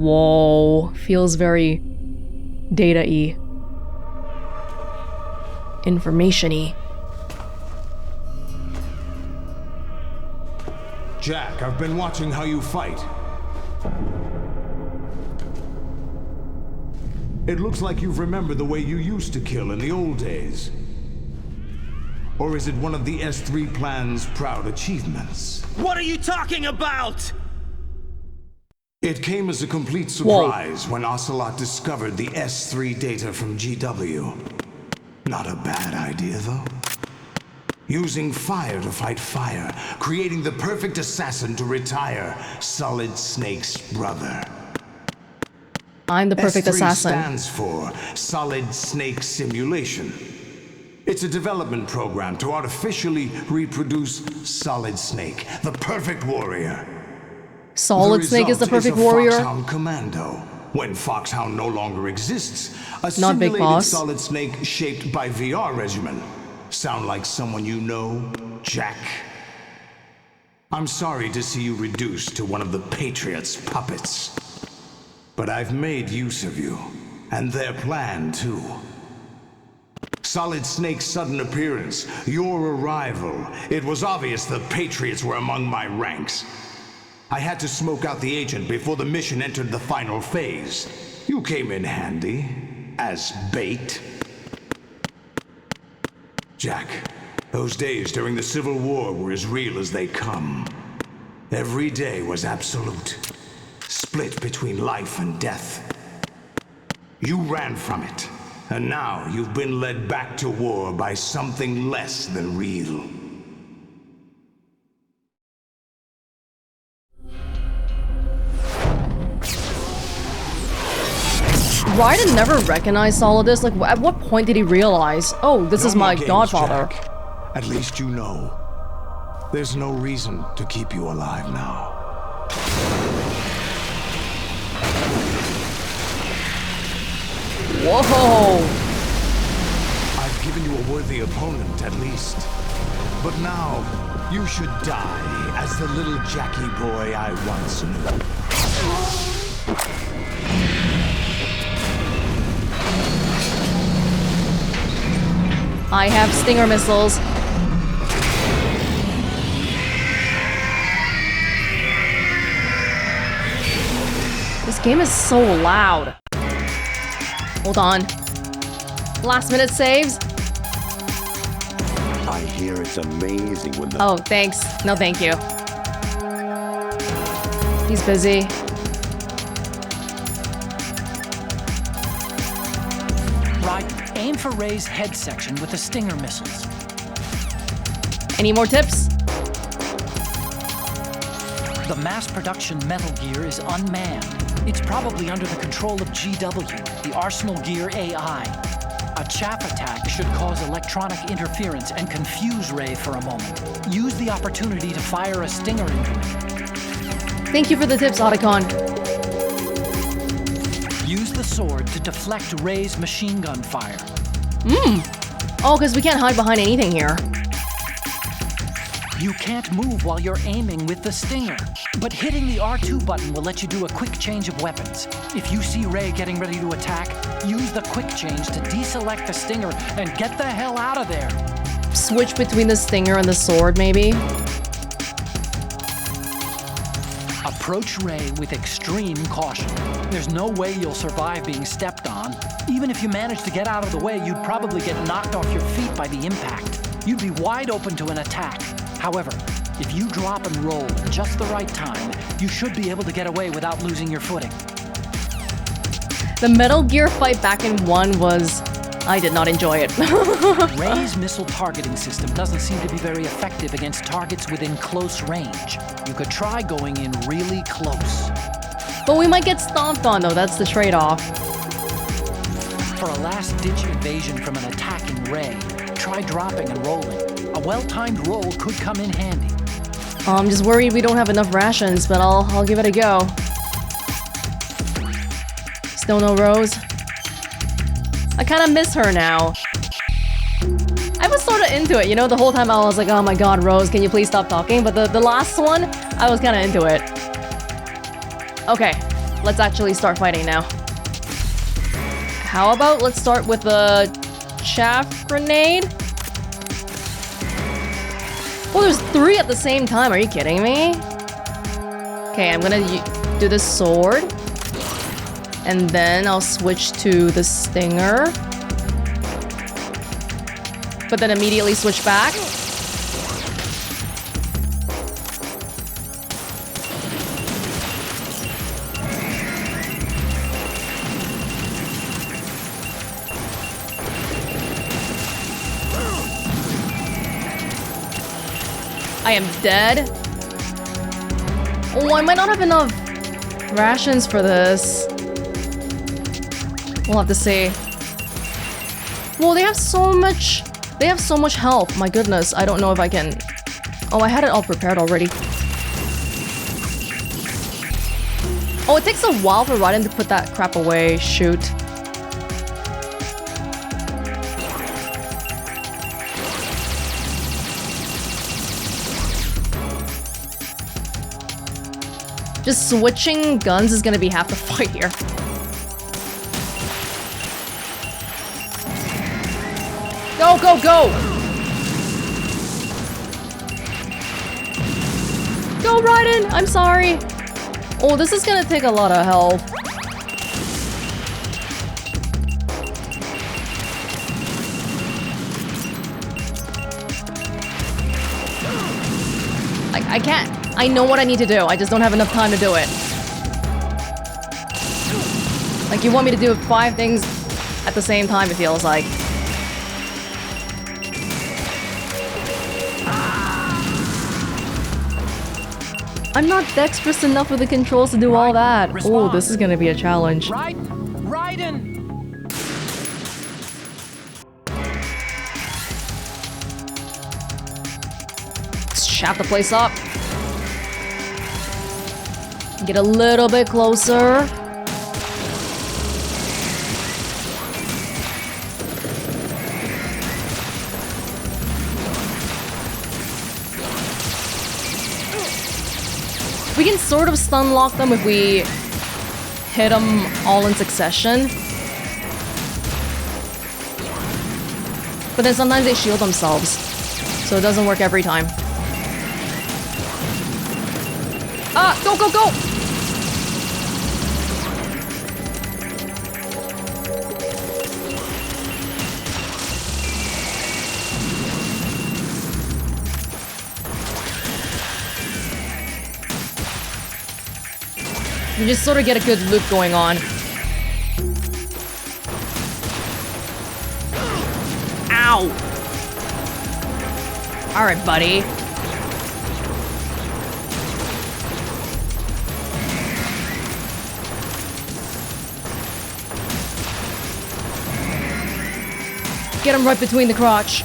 Whoa, feels very data-y. Information-y. Jack, I've been watching how you fight. It looks like you've remembered the way you used to kill in the old days. Or is it one of the S3 plan's proud achievements? What are you talking about? It came as a complete surprise when Ocelot discovered the S3 data from GW. Not a bad idea, though. Using fire to fight fire, creating the perfect assassin to retire Solid Snake's brother. I'm the perfect assassin. S3 stands for Solid Snake Simulation. It's a development program to artificially reproduce Solid Snake, the perfect warrior. Solid Snake is the perfect warrior? Foxhound Commando. When Foxhound no longer exists, a Not Big simulated Boss. Solid Snake shaped by VR regimen. Sound like someone you know, Jack? I'm sorry to see you reduced to one of the Patriots' puppets. But I've made use of you, and their plan too. Solid Snake's sudden appearance, your arrival, it was obvious the Patriots were among my ranks. I had to smoke out the agent before the mission entered the final phase. You came in handy, as bait. Jack, those days during the Civil War were as real as they come. Every day was absolute, split between life and death. You ran from it, and now you've been led back to war by something less than real. Raiden never recognized Solidus. Like, at what point did he realize, oh, this is my godfather? Jack. At least you know. There's no reason to keep you alive now. Whoa! I've given you a worthy opponent, at least. But now, you should die as the little Jackie boy I once knew. I have stinger missiles. This game is so loud. Hold on. Last minute saves. I hear it's amazing when the... Oh, thanks. No, thank you. He's busy. Right, aim for Ray's head section with the stinger missiles. Any more tips? The mass production Metal Gear is unmanned. It's probably under the control of GW, the Arsenal Gear AI. A chaff attack should cause electronic interference and confuse Ray for a moment. Use the opportunity to fire a stinger into him. Thank you for the tips, Otacon. Use the sword to deflect Ray's machine gun fire. Oh, because we can't hide behind anything here. You can't move while you're aiming with the stinger, but hitting the R2 button will let you do a quick change of weapons. If you see Ray getting ready to attack, use the quick change to deselect the stinger and get the hell out of there. Switch between the stinger and the sword, maybe? Approach Ray with extreme caution. There's no way you'll survive being stepped on. Even if you manage to get out of the way, you'd probably get knocked off your feet by the impact. You'd be wide open to an attack. However, if you drop and roll at just the right time, you should be able to get away without losing your footing. The Metal Gear fight back in 1 was... I did not enjoy it. Ray's missile targeting system doesn't seem to be very effective against targets within close range. You could try going in really close. But we might get stomped on, though. That's the trade-off. For a last-ditch evasion from an attacking Ray, try dropping and rolling. A well-timed roll could come in handy. I'm just worried we don't have enough rations, but I'll give it a go. Still no Rose? I kind of miss her now. I was sort of into it, you know? The whole time I was like, oh my god, Rose, can you please stop talking? But the last one, I was kind of into it. Okay, let's actually start fighting now. How about let's start with the chaff grenade? Oh, there's 3 at the same time. Are you kidding me? Okay, I'm gonna do this sword. And then I'll switch to the stinger. But then immediately switch back. I am dead. Oh, I might not have enough rations for this. We'll have to see. Well, they have so much health. My goodness, I don't know if I can... Oh, I had it all prepared already. Oh, it takes a while for Raiden to put that crap away. Shoot. Just switching guns is gonna be half the fight here. Go, go, go! Go, Raiden! I'm sorry. Oh, this is gonna take a lot of health. I can't. I know what I need to do. I just don't have enough time to do it. Like, you want me to do 5 things at the same time, it feels like. I'm not dexterous enough with the controls to do all that. Oh, this is gonna be a challenge. Raiden! Let's chop the place up. Get a little bit closer. We can sort of stun lock them if we hit them all in succession. But then sometimes they shield themselves, so it doesn't work every time. Ah, go, go, go! You just sort of get a good loop going on. Ow! Alright, buddy. Get him right between the crotch.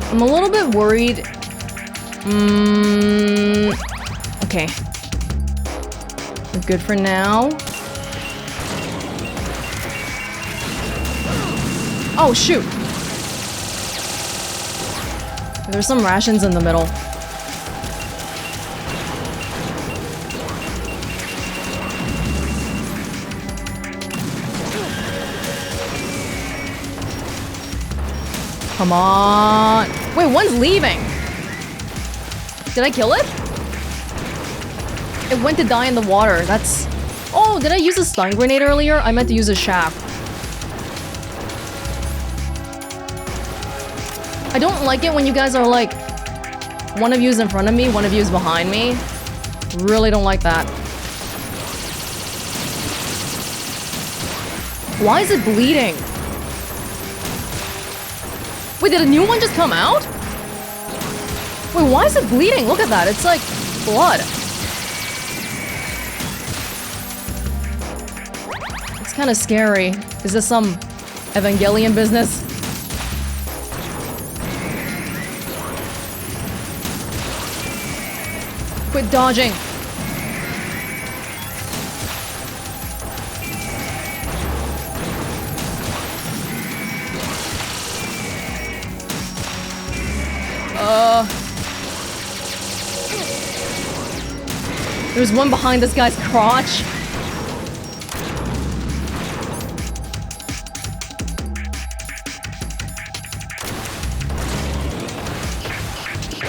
I'm a little bit worried. Okay. We're good for now. Oh, shoot. There's some rations in the middle. Come on. Wait, one's leaving. Did I kill it? It went to die in the water. That's... Oh, did I use a stun grenade earlier? I meant to use a shaft. I don't like it when you guys are like... One of you is in front of me, one of you is behind me. Really don't like that. Why is it bleeding? Wait, did a new one just come out? Wait, why is it bleeding? Look at that, it's like blood. It's kind of scary. Is this some Evangelion business? Quit dodging. There's one behind this guy's crotch.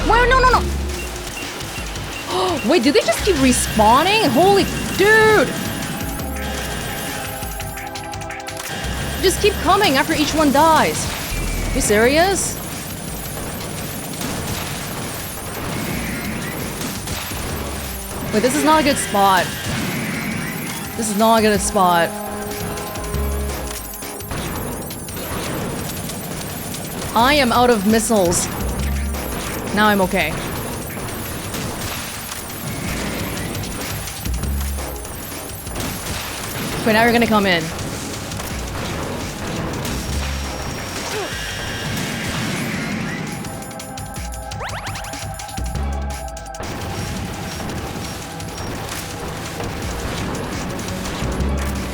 Wait, no, no, no! Wait, did they just keep respawning? Holy dude! Just keep coming after each one dies. You serious? Wait, this is not a good spot. This is not a good spot. I am out of missiles. Now I'm okay. Wait, now you're gonna come in.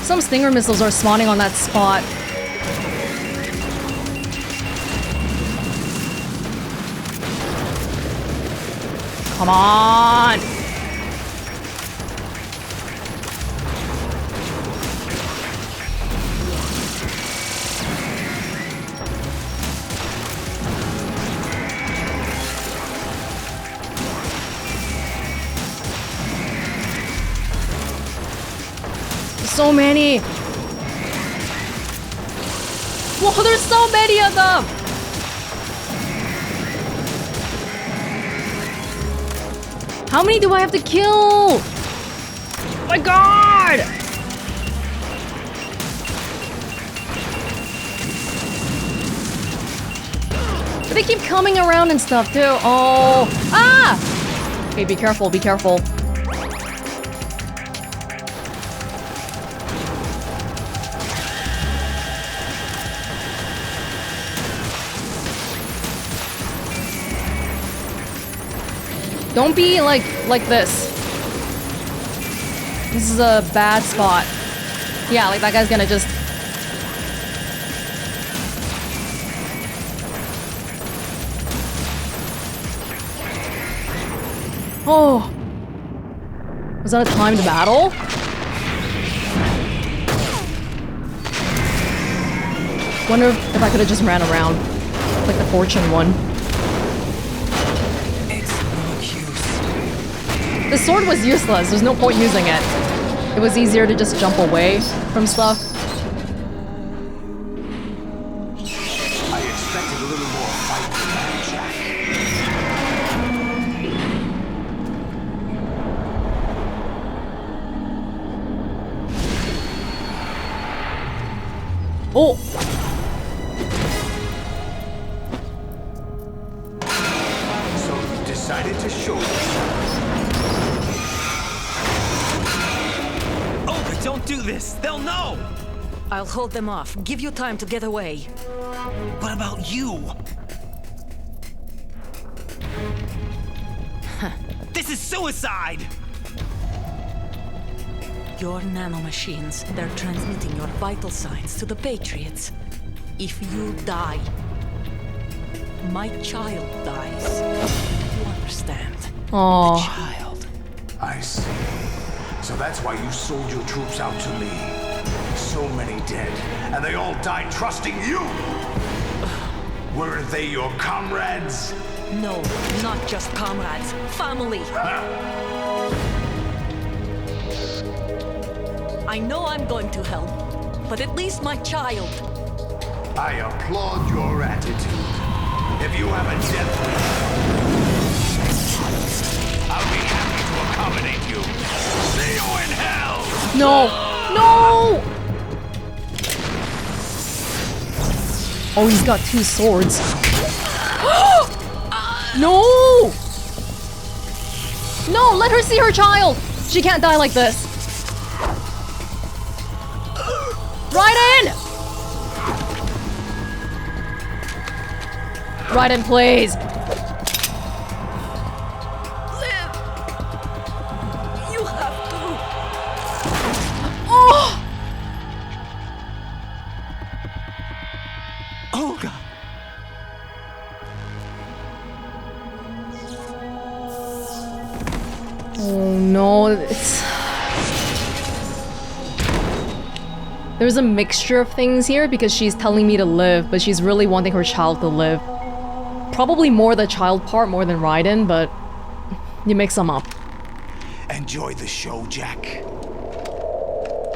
Some Stinger missiles are spawning on that spot. Come on! So many! Whoa, there's so many of them! How many do I have to kill? Oh my god! But they keep coming around and stuff too. Oh! Ah! Okay, be careful, be careful. Don't be like this. This is a bad spot. Yeah, like that guy's gonna just... Oh! Was that a timed battle? Wonder if I could have just ran around. Like the fortune one. The sword was useless, there's no point using it. It was easier to just jump away from stuff. I expected a little more fight than that, Jack. Oh! So you decided to show yourself. Don't do this! They'll know! I'll hold them off. Give you time to get away. What about you? This is suicide! Your nanomachines, they're transmitting your vital signs to the Patriots. If you die, my child dies. You understand? Oh. Child. I see. So that's why you sold your troops out to me. So many dead, and they all died trusting you! Weren't they your comrades? No, not just comrades. Family. I know I'm going to hell, but at least my child. I applaud your attitude. If you have a death wish, I'll be happy to accommodate you. See you in hell! No! No! Oh, he's got two swords. No! No, let her see her child! She can't die like this. Raiden! Raiden, please. Live! You have to. Oh! Olga! Oh no, there's a mixture of things here because she's telling me to live, but she's really wanting her child to live. Probably more the child part more than Raiden, but you mix them up. Enjoy the show, Jack.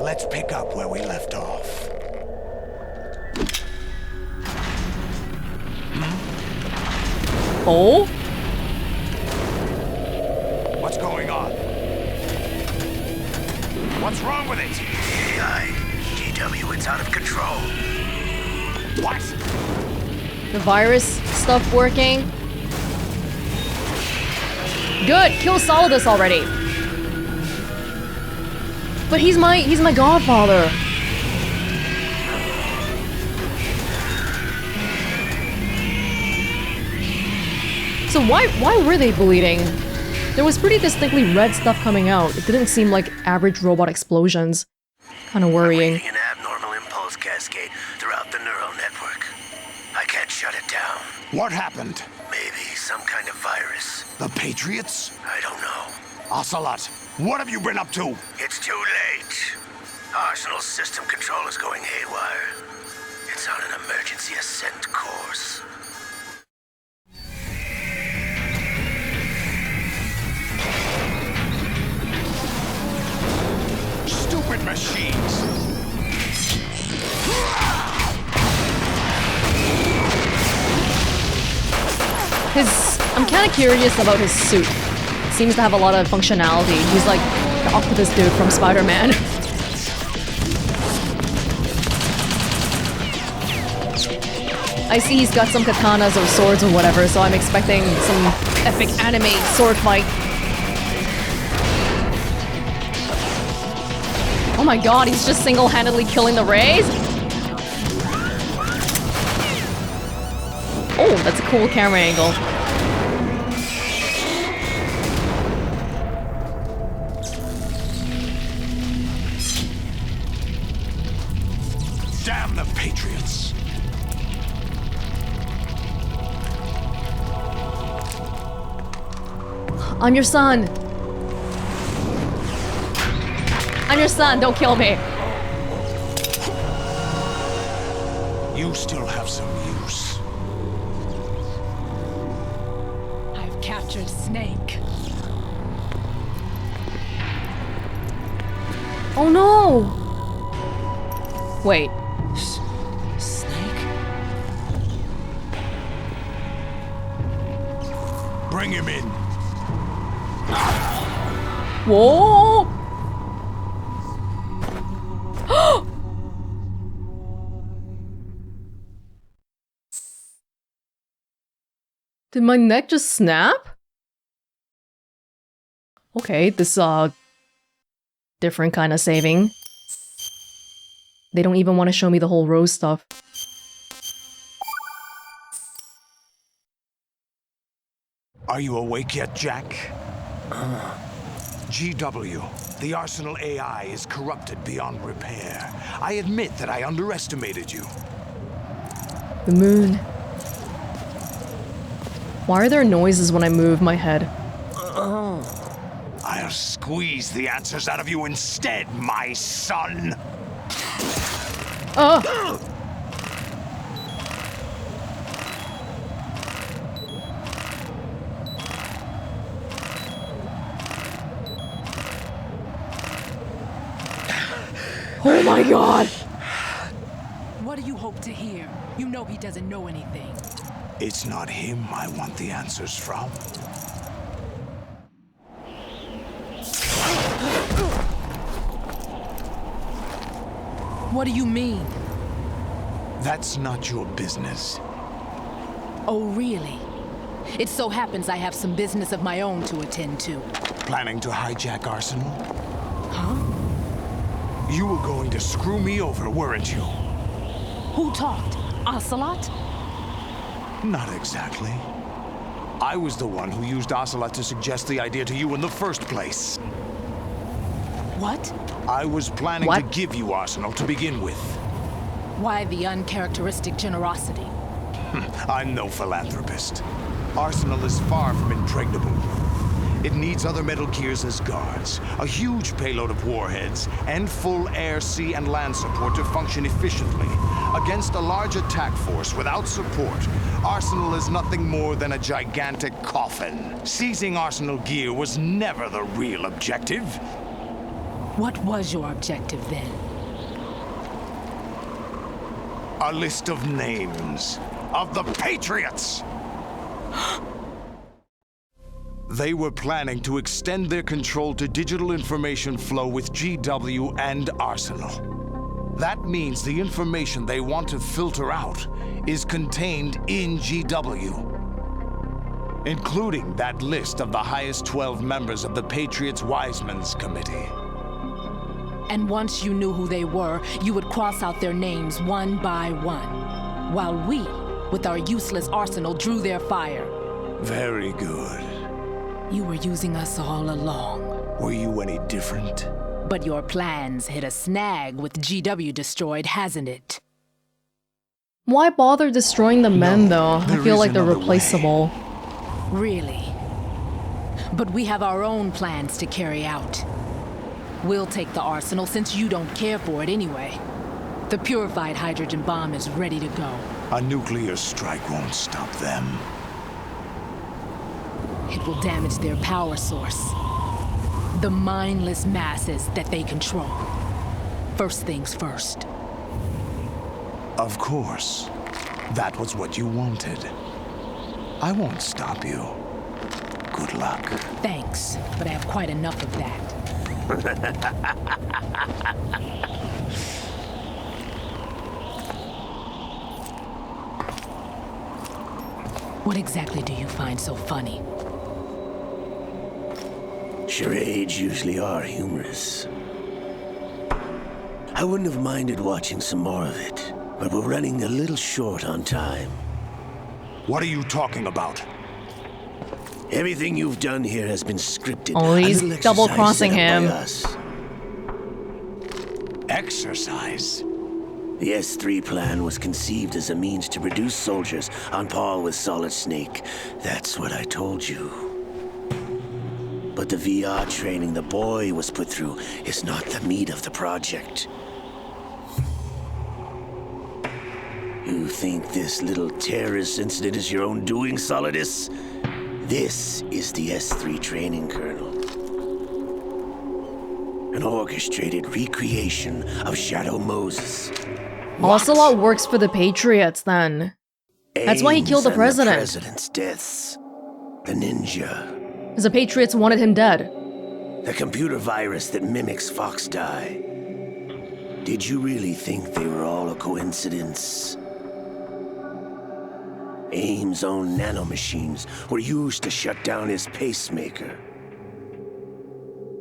Let's pick up where we left off. Oh? What's going on? What's wrong with it? AI, GW, it's out of control. What? The virus stuff working? Good, kill Solidus already. But he's my godfather. So why were they bleeding? There was pretty distinctly red stuff coming out. It didn't seem like average robot explosions. Kind of worrying. An abnormal impulse cascade throughout the neural network. I can't shut it down. What happened? Maybe some kind of virus. The Patriots? I don't know. Ocelot, what have you been up to? It's too late. Arsenal's system control is going haywire. It's on an emergency ascent course. Stupid machines! I'm kind of curious about his suit. Seems to have a lot of functionality. He's like the octopus dude from Spider-Man. I see he's got some katanas or swords or whatever, so I'm expecting some epic anime sword fight. Oh my god, he's just single-handedly killing the Rays? Oh, that's a cool camera angle. Damn the Patriots! I'm your son. I'm your son, don't kill me. You still have some use. I've captured Snake. Oh no! Wait. Snake? Bring him in. Whoa! Did my neck just snap? Okay, this different kind of saving. They don't even want to show me the whole rose stuff. Are you awake yet, Jack? GW, the Arsenal AI is corrupted beyond repair. I admit that I underestimated you. The moon. Why are there noises when I move my head? I'll squeeze the answers out of you instead, my son! Oh my god! What do you hope to hear? You know he doesn't know anything. It's not him I want the answers from. What do you mean? That's not your business. Oh, really? It so happens I have some business of my own to attend to. Planning to hijack Arsenal? Huh? You were going to screw me over, weren't you? Who talked? Ocelot? Not exactly. I was the one who used Ocelot to suggest the idea to you in the first place. What? I was planning What? to give you Arsenal to begin with. Why the uncharacteristic generosity? I'm no philanthropist. Arsenal is far from impregnable. It needs other Metal Gears as guards, a huge payload of warheads, and full air, sea, and land support to function efficiently. Against a large attack force without support, Arsenal is nothing more than a gigantic coffin. Seizing Arsenal gear was never the real objective. What was your objective then? A list of names of the Patriots! They were planning to extend their control to digital information flow with GW and Arsenal. That means the information they want to filter out is contained in GW, including that list of the highest 12 members of the Patriots Wiseman's Committee. And once you knew who they were, you would cross out their names one by one, while we, with our useless arsenal, drew their fire. Very good. You were using us all along. Were you any different? But your plans hit a snag with GW destroyed, hasn't it? Why bother destroying the men, though? I there feel is like they're another replaceable. Really? But we have our own plans to carry out. We'll take the arsenal since you don't care for it anyway. The purified hydrogen bomb is ready to go. A nuclear strike won't stop them. It will damage their power source. The mindless masses that they control. First things first. Of course. That was what you wanted. I won't stop you. Good luck. Thanks, but I have quite enough of that. What exactly do you find so funny? Charades usually are humorous. I wouldn't have minded watching some more of it, but we're running a little short on time. What are you talking about? Everything you've done here has been scripted. Oh, he's A little double-crossing exercise set up him. by us. Exercise? The S3 plan was conceived as a means to produce soldiers on par with Solid Snake. That's what I told you. But the VR training the boy was put through is not the meat of the project. You think this little terrorist incident is your own doing, Solidus? This is the S3 training kernel. An orchestrated recreation of Shadow Moses. Ocelot works for the Patriots, then. That's why he killed the Aims at president. The president's deaths. The ninja. Because the Patriots wanted him dead. The computer virus that mimics Foxdie. Did you really think they were all a coincidence? AIM's own nanomachines were used to shut down his pacemaker.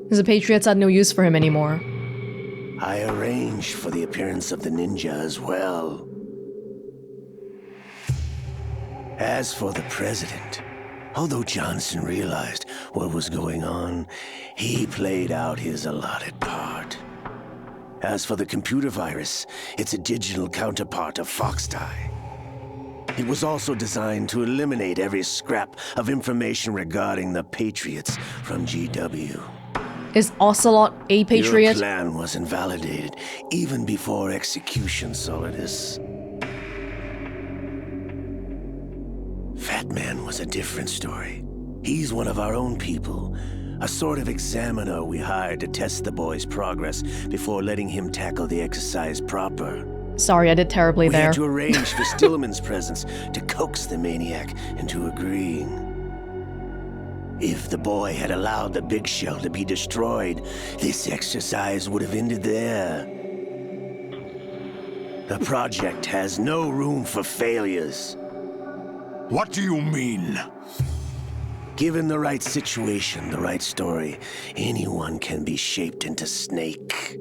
Because the Patriots had no use for him anymore. I arranged for the appearance of the ninja as well. As for the president, although Johnson realized what was going on, he played out his allotted part. As for the computer virus, it's a digital counterpart of Foxdie. It was also designed to eliminate every scrap of information regarding the Patriots from GW. Is Ocelot a Patriot? Your plan was invalidated even before execution, Solidus. Fat Man was a different story. He's one of our own people, a sort of examiner we hired to test the boy's progress before letting him tackle the exercise proper. Sorry, I did terribly We there. had to arrange for Stillman's presence to coax the maniac into agreeing. If the boy had allowed the big shell to be destroyed, this exercise would have ended there. The project has no room for failures. What do you mean? Given the right situation, the right story, anyone can be shaped into Snake.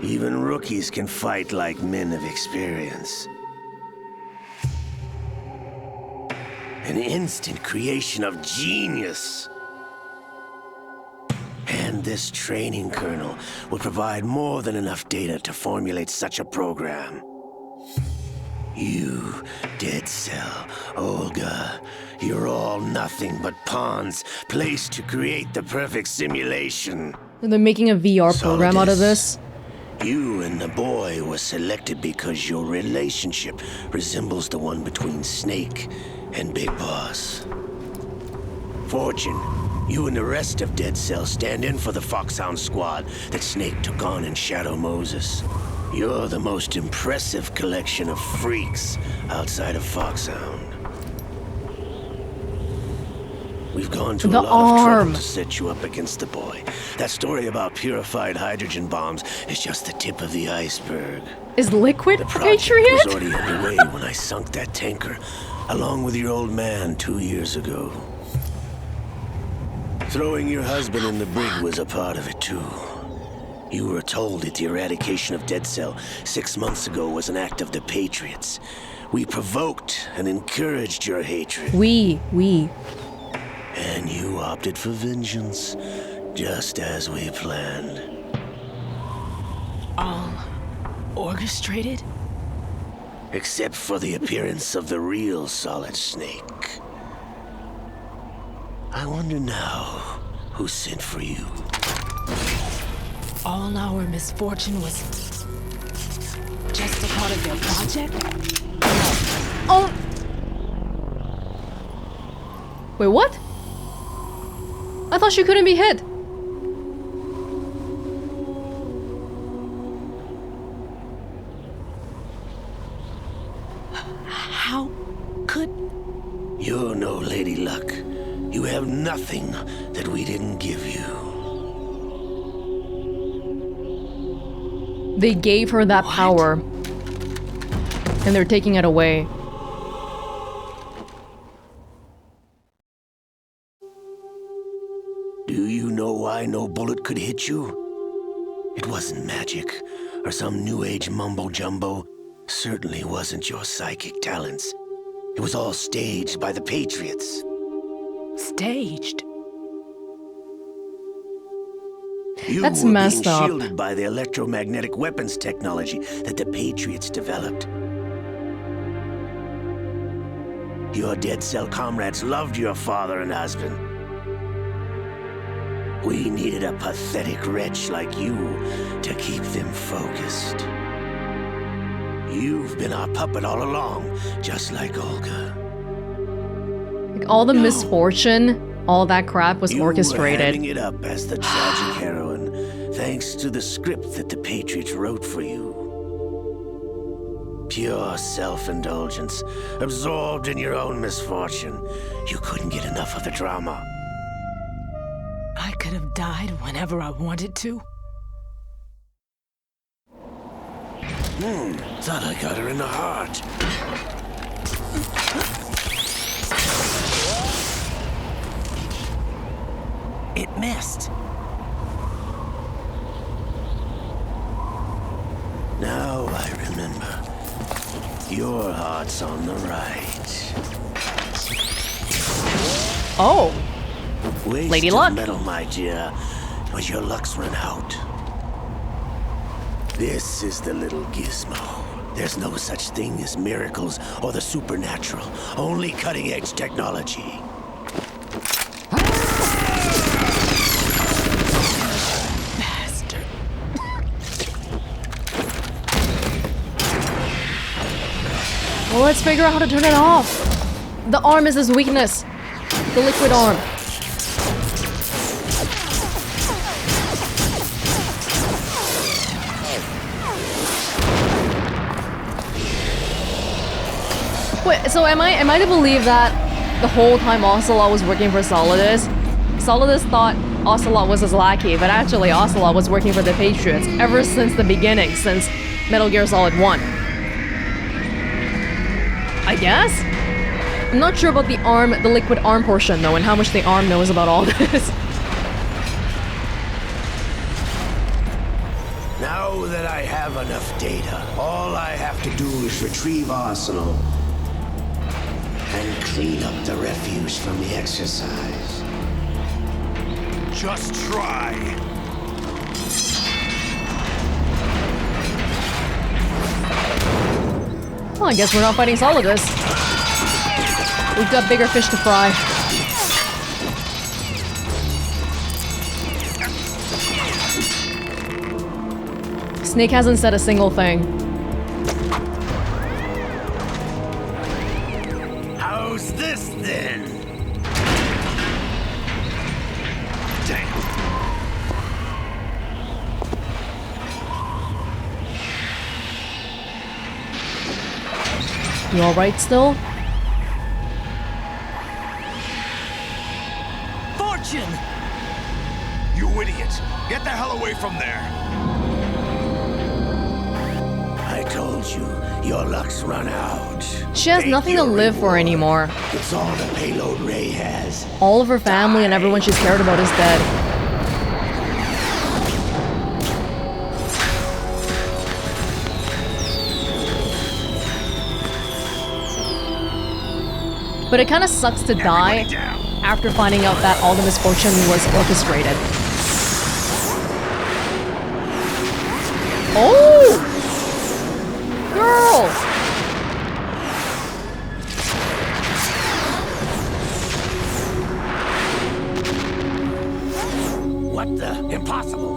Even rookies can fight like men of experience. An instant creation of genius. And this training kernel will provide more than enough data to formulate such a program. You, Dead Cell, Olga, You're all nothing but pawns placed to create the perfect simulation. They're making a VR program out of this. You and the boy were selected because your relationship resembles the one between Snake and Big Boss. Fortune, you and the rest of Dead Cell stand in for the Foxhound squad that Snake took on in Shadow Moses. You're the most impressive collection of freaks outside of Foxhound. We've gone to a lot of trouble to set you up against the boy. That story about purified hydrogen bombs is just the tip of the iceberg. Is Liquid The a project Patriot? was already underway when I sunk that tanker, along with your old man 2 years ago. Throwing your husband in the brig was a part of it too. You were told that the eradication of Dead Cell 6 months ago was an act of the Patriots. We provoked and encouraged your hatred. We. And you opted for vengeance, just as we planned. All orchestrated? Except for the appearance of the real Solid Snake. I wonder now who sent for you. All our misfortune was just a part of their project? Oh! Wait, what? I thought she couldn't be hit. How could... You're no Lady Luck. You have nothing that we didn't give you. They gave her that power. And they're taking it away. Do you know why no bullet could hit you? It wasn't magic, or some new age mumbo-jumbo. Certainly wasn't your psychic talents. It was all staged by the Patriots. Staged? You That's were messed being up. shielded by the electromagnetic weapons technology that the Patriots developed. Your Dead Cell comrades loved your father and husband. We needed a pathetic wretch like you to keep them focused. You've been our puppet all along, just like Olga. Like all the misfortune, all that crap was You were orchestrated. handing it up as the tragic heroine, thanks to the script that the Patriots wrote for you. Pure self-indulgence, absorbed in your own misfortune. You couldn't get enough of the drama. I could have died whenever I wanted to. Thought I got her in the heart. It missed. Now I remember. Your heart's on the right. Oh! Waste Lady of Luck. metal, my dear, but your luck's run out. This is the little gizmo. There's no such thing as miracles or the supernatural. Only cutting-edge technology. Bastard. Well, let's figure out how to turn it off. The arm is his weakness. The liquid arm. Wait, so am I to believe that the whole time Ocelot was working for Solidus? Solidus thought Ocelot was his lackey, but actually Ocelot was working for the Patriots ever since the beginning, since Metal Gear Solid 1. I guess? I'm not sure about the arm, the liquid arm portion though, and how much the arm knows about all this. Now that I have enough data, all I have to do is retrieve Arsenal and clean up the refuse from the exercise. Just try. Well, I guess we're not fighting Solidus. We've got bigger fish to fry. Snake hasn't said a single thing. How's this then? Damn. You alright still? Fortune! You idiot! Get the hell away from there! I told you, your luck's run out. She has Take nothing to your live for reward. anymore. It's all the payload Ray has. All of her family and everyone she's cared about is dead. But it kind of sucks to die after finding out that all the misfortune was orchestrated. Oh! Girl! What the? Impossible.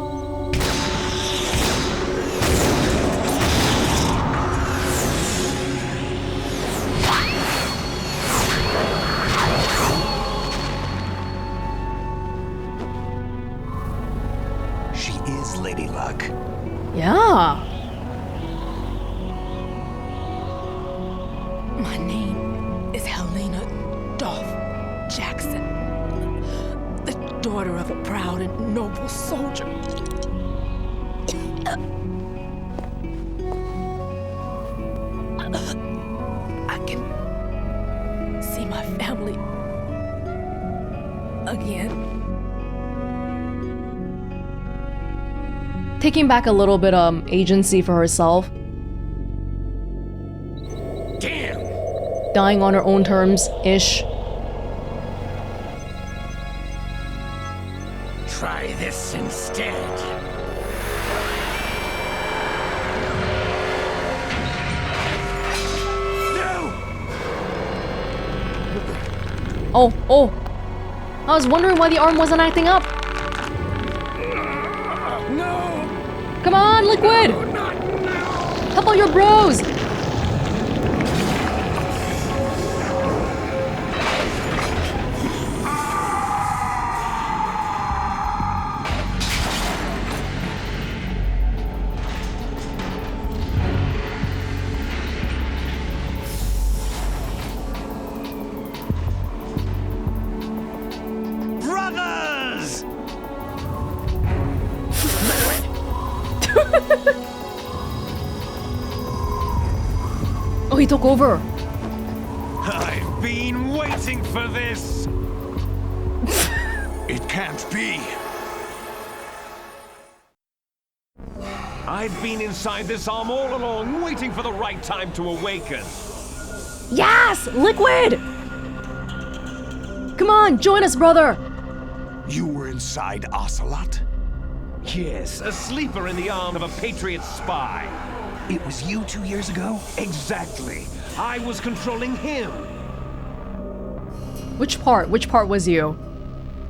She is Lady Luck. Yeah. My name is Helena Dolph Jackson, the daughter of a proud and noble soldier. I can see my family again. Taking back a little bit agency for herself. Damn. Dying on her own terms-ish. Try this instead. No! Oh. I was wondering why the arm wasn't acting up. No! Come on, Liquid! Help out your bros! Brothers! Oh, he took over. I've been waiting for this! It can't be. I've been inside this arm all along, waiting for the right time to awaken. Yes! Liquid! Come on, join us, brother! You were inside Ocelot? Yes, a sleeper in the arm of a Patriots spy. It was you 2 years ago? Exactly. I was controlling him. Which part? Which part was you?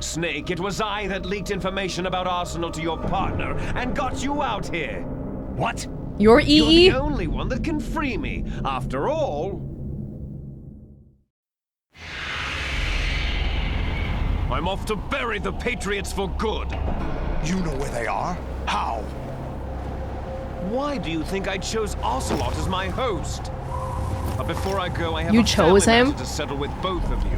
Snake, it was I that leaked information about Arsenal to your partner and got you out here. What? Your You're EE? the only one that can free me. After all, I'm off to bury the Patriots for good. You know where they are? How? Why do you think I chose Ocelot as my host? But before I go, I have You a chose family him? matter to settle with both of you.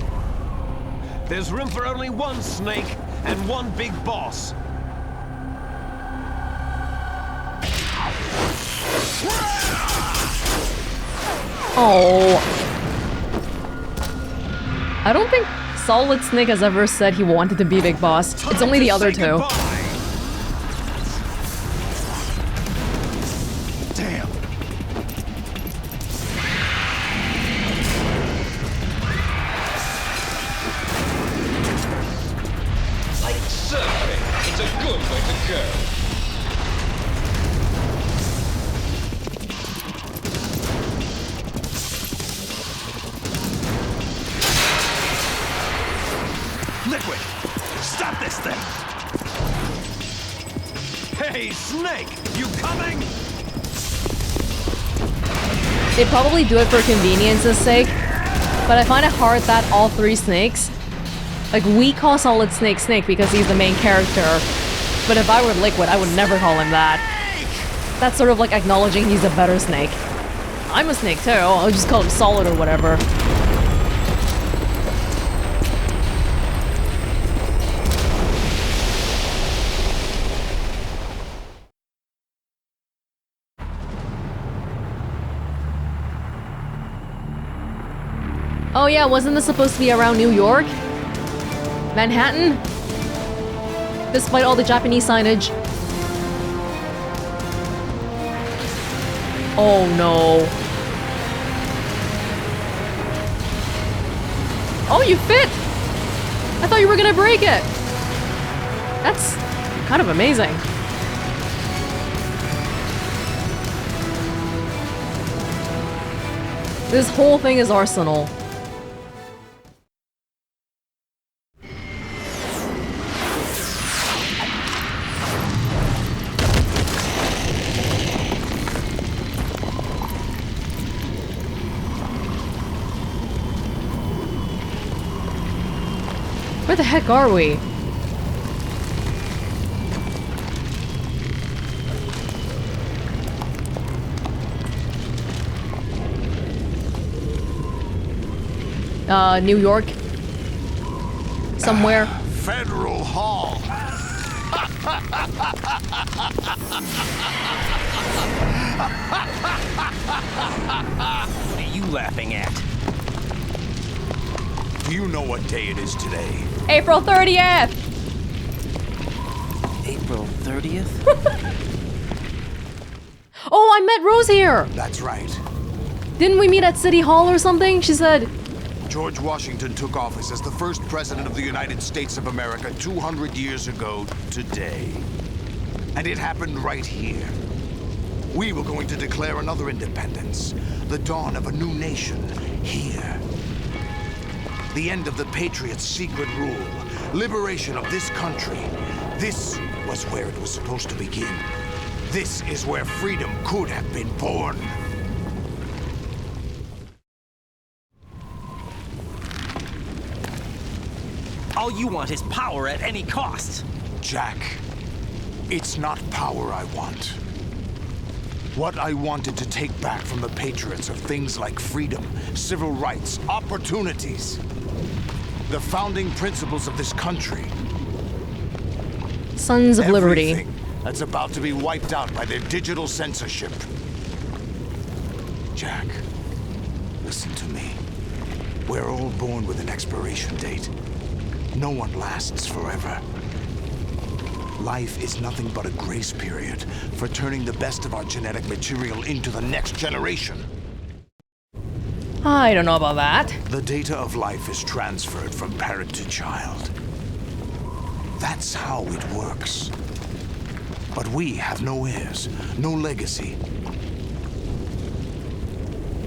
There's room for only one Snake and one big boss. Oh. I don't think Solid Snake has ever said he wanted to be Big Boss. It's only the other two. Damn. Like surfing, it's a good way to go. Hey, Snake! You coming? They probably do it for convenience's sake, but I find it hard that all three snakes... Like, we call Solid Snake Snake because he's the main character, but if I were Liquid, I would never call him that. That's sort of like acknowledging he's a better snake. I'm a snake too, I'll just call him Solid or whatever. Oh yeah, wasn't this supposed to be around New York? Manhattan? Despite all the Japanese signage. Oh no. Oh, you fit! I thought you were gonna break it! That's kind of amazing. This whole thing is Arsenal. Where the heck are we? New York? Somewhere? Federal Hall. What are you laughing at? Do you know what day it is today? April 30th! April 30th? Oh, I met Rose here! That's right. Didn't we meet at City Hall or something? She said... George Washington took office as the first president of the United States of America 200 years ago today. And it happened right here. We were going to declare another independence. The dawn of a new nation here. The end of the Patriots' secret rule. Liberation of this country. This was where it was supposed to begin. This is where freedom could have been born. All you want is power at any cost. Jack, it's not power I want. What I wanted to take back from the Patriots are things like freedom, civil rights, opportunities. The founding principles of this country. Sons of Liberty. Everything that's about to be wiped out by their digital censorship. Jack, listen to me. We're all born with an expiration date. No one lasts forever. Life is nothing but a grace period for turning the best of our genetic material into the next generation. I don't know about that. The data of life is transferred from parent to child. That's how it works. But we have no heirs, no legacy.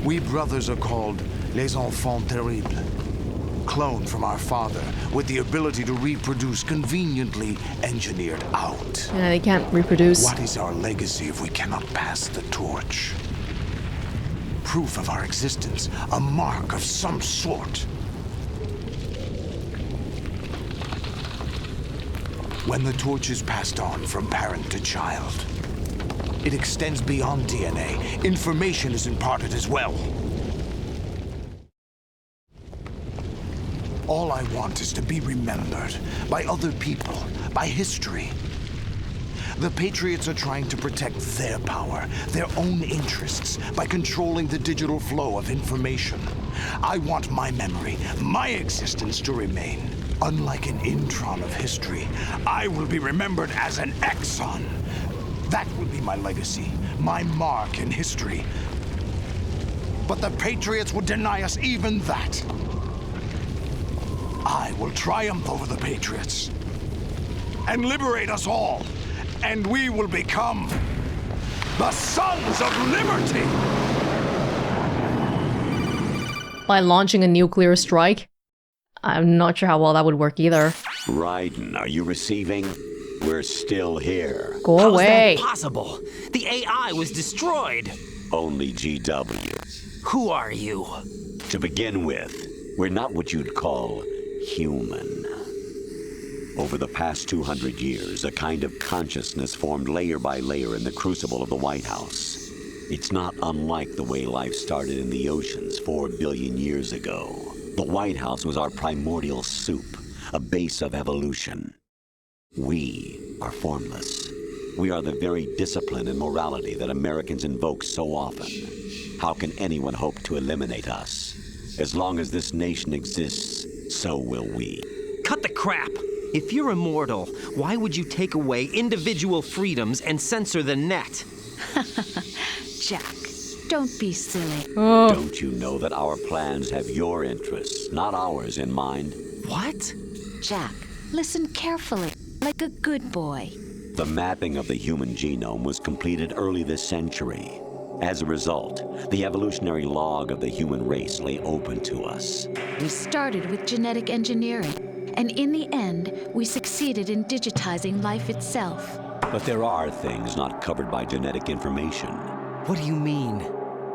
We brothers are called les enfants terribles. Cloned from our father, with the ability to reproduce conveniently engineered out. Yeah, they can't reproduce. What is our legacy if we cannot pass the torch? Proof of our existence, a mark of some sort. When the torch is passed on from parent to child, it extends beyond DNA. Information is imparted as well. All I want is to be remembered by other people, by history. The Patriots are trying to protect their power, their own interests, by controlling the digital flow of information. I want my memory, my existence to remain. Unlike an intron of history, I will be remembered as an exon. That will be my legacy, my mark in history. But the Patriots would deny us even that. I will triumph over the Patriots and liberate us all, and we will become the Sons of Liberty! By launching a nuclear strike? I'm not sure how well that would work either. Raiden, are you receiving? We're still here. Go How's away. that possible? The AI was destroyed. Only GW. Who are you? To begin with, we're not what you'd call human. Over the past 200 years, a kind of consciousness formed layer by layer in the crucible of the White House. It's not unlike the way life started in the oceans 4 billion years ago. The White House was our primordial soup, a base of evolution. We are formless. We are the very discipline and morality that Americans invoke so often. How can anyone hope to eliminate us? As long as this nation exists, so will we. Cut the crap! If you're immortal, why would you take away individual freedoms and censor the net? Jack, don't be silly. Don't you know that our plans have your interests, not ours, in mind? What? Jack, listen carefully, like a good boy. The mapping of the human genome was completed early this century. As a result, the evolutionary log of the human race lay open to us. We started with genetic engineering, and in the end, we succeeded in digitizing life itself. But there are things not covered by genetic information. What do you mean?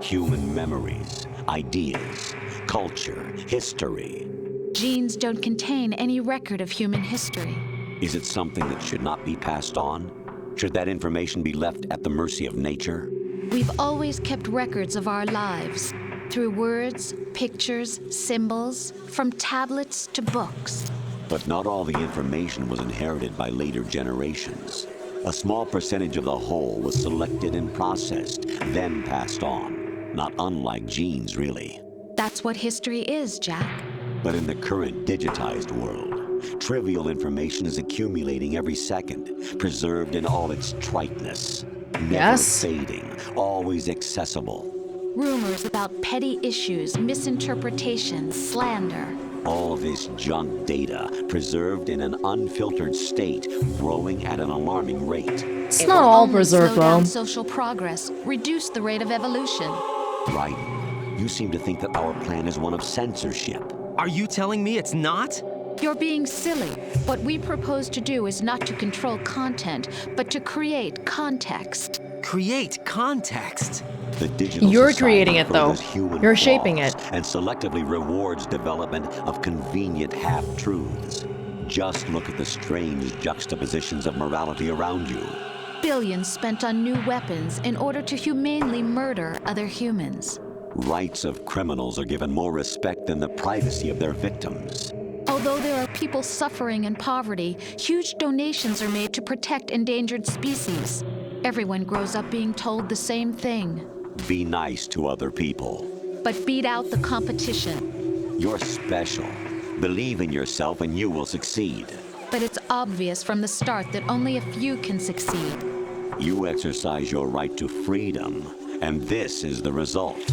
Human memories, ideas, culture, history. Genes don't contain any record of human history. Is it something that should not be passed on? Should that information be left at the mercy of nature? We've always kept records of our lives, through words, pictures, symbols, from tablets to books. But not all the information was inherited by later generations. A small percentage of the whole was selected and processed, then passed on. Not unlike genes, really. That's what history is, Jack. But in the current digitized world, trivial information is accumulating every second, preserved in all its triteness. Never fading, always accessible. Rumors about petty issues, misinterpretations, slander. All this junk data, preserved in an unfiltered state, growing at an alarming rate. It's not all preserved, slow though. down social progress, reduce the rate of evolution. Right. You seem to think that our plan is one of censorship. Are you telling me it's not? You're being silly. What we propose to do is not to control content, but to create context. Create context? The digital You're society creating it, though. furthers human You're shaping flaws it. and selectively rewards development of convenient half-truths. Just look at the strange juxtapositions of morality around you. Billions spent on new weapons in order to humanely murder other humans. Rights of criminals are given more respect than the privacy of their victims. Although there are people suffering in poverty, huge donations are made to protect endangered species. Everyone grows up being told the same thing. Be nice to other people. But beat out the competition. You're special. Believe in yourself and you will succeed. But it's obvious from the start that only a few can succeed. You exercise your right to freedom, and this is the result.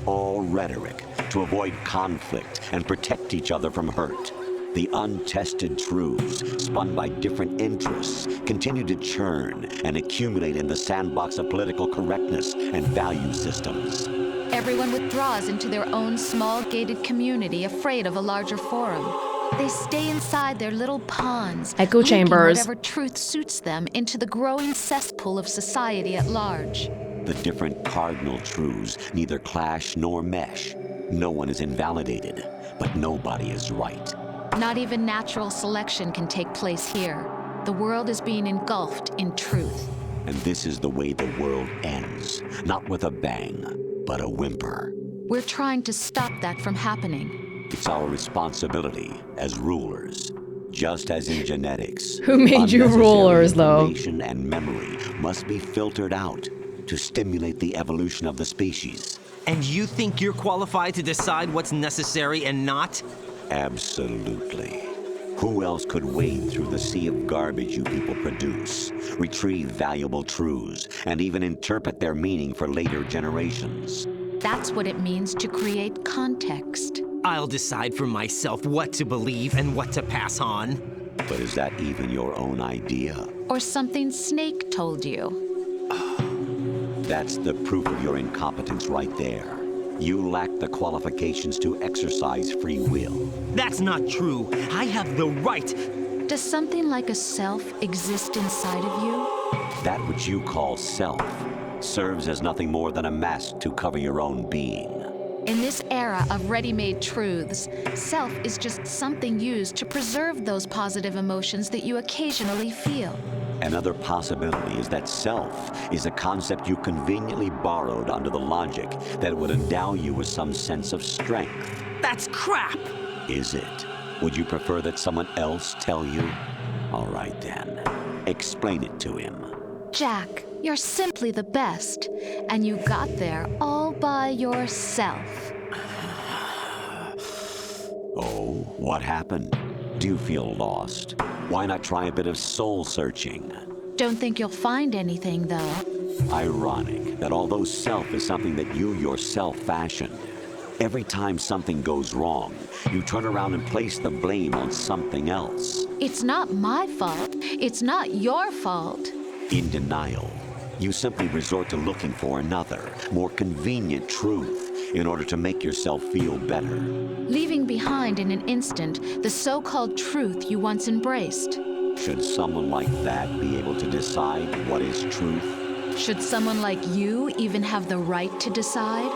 All rhetoric to avoid conflict and protect each other from hurt. The untested truths, spun by different interests, continue to churn and accumulate in the sandbox of political correctness and value systems. Everyone withdraws into their own small gated community, afraid of a larger forum. They stay inside their little ponds, Echo leaking chambers. whatever truth suits them into the growing cesspool of society at large. The different cardinal truths neither clash nor mesh. No one is invalidated, but nobody is right. Not even natural selection can take place here. The world is being engulfed in truth. And this is the way the world ends. Not with a bang, but a whimper. We're trying to stop that from happening. It's our responsibility as rulers. Just as in genetics. Who made you unnecessary rulers, though? Information and memory must be filtered out to stimulate the evolution of the species. And you think you're qualified to decide what's necessary and not? Absolutely. Who else could wade through the sea of garbage you people produce, retrieve valuable truths, and even interpret their meaning for later generations? That's what it means to create context. I'll decide for myself what to believe and what to pass on. But is that even your own idea? Or something Snake told you. That's the proof of your incompetence right there. You lack the qualifications to exercise free will. That's not true. I have the right. Does something like a self exist inside of you? That which you call self serves as nothing more than a mask to cover your own being. In this era of ready-made truths, self is just something used to preserve those positive emotions that you occasionally feel. Another possibility is that self is a concept you conveniently borrowed under the logic that it would endow you with some sense of strength. That's crap! Is it? Would you prefer that someone else tell you? All right then, explain it to him. Jack, you're simply the best, and you got there all by yourself. Oh, what happened? Do you feel lost? Why not try a bit of soul searching? Don't think you'll find anything, though. Ironic that although self is something that you yourself fashioned, every time something goes wrong, you turn around and place the blame on something else. It's not my fault. It's not your fault. In denial, you simply resort to looking for another, more convenient truth in order to make yourself feel better. Leaving behind in an instant the so-called truth you once embraced. Should someone like that be able to decide what is truth? Should someone like you even have the right to decide?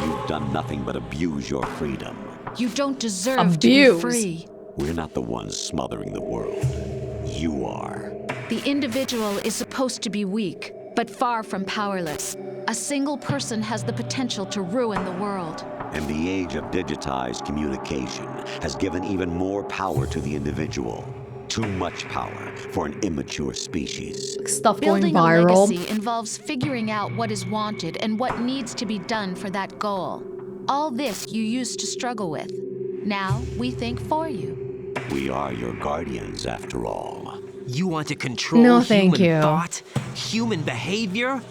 You've done nothing but abuse your freedom. You don't deserve to be free. We're not the ones smothering the world. You are. The individual is supposed to be weak, but far from powerless. A single person has the potential to ruin the world. And the age of digitized communication has given even more power to the individual. Too much power for an immature species. Stuff going Building viral. a legacy involves figuring out what is wanted and what needs to be done for that goal. All this you used to struggle with. Now we think for you. We are your guardians, after all. You want to control No, thank human you. thought, human behavior?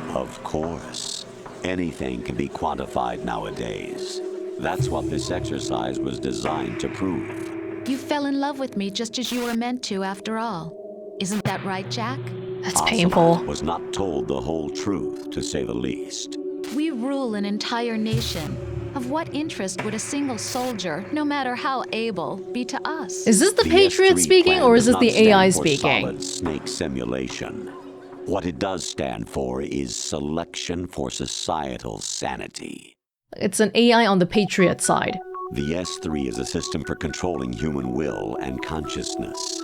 Of course. Anything can be quantified nowadays. That's what this exercise was designed to prove. You fell in love with me just as you were meant to, after all. Isn't that right, Jack? That's Ocelot painful. was not told the whole truth, to say the least. We rule an entire nation. Of what interest would a single soldier, no matter how able, be to us? Is this the The Patriots S3 speaking, plan or is does this the not stand AI for speaking? Solid snake simulation. What it does stand for is selection for societal sanity. It's an AI on the Patriot side. The S3 is a system for controlling human will and consciousness.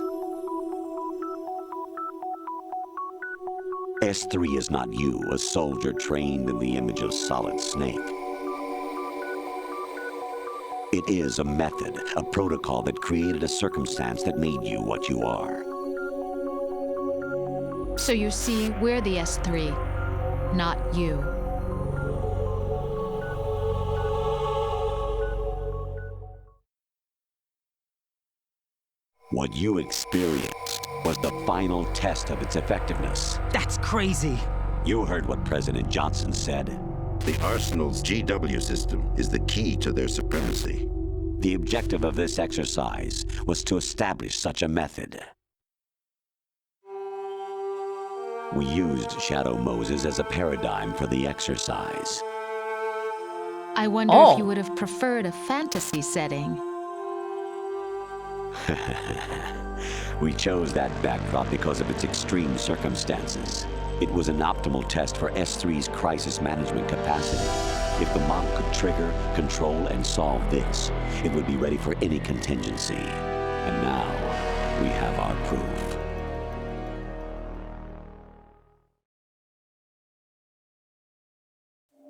S3 is not you, a soldier trained in the image of Solid Snake. It is a method, a protocol that created a circumstance that made you what you are. So you see, we're the S3, not you. What you experienced was the final test of its effectiveness. That's crazy. You heard what President Johnson said. The Arsenal's GW system is the key to their supremacy. The objective of this exercise was to establish such a method. We used Shadow Moses as a paradigm for the exercise. I wonder if you would have preferred a fantasy setting. We chose that backdrop because of its extreme circumstances. It was an optimal test for S3's crisis management capacity. If the model could trigger, control, and solve this, it would be ready for any contingency. And now, we have our proof.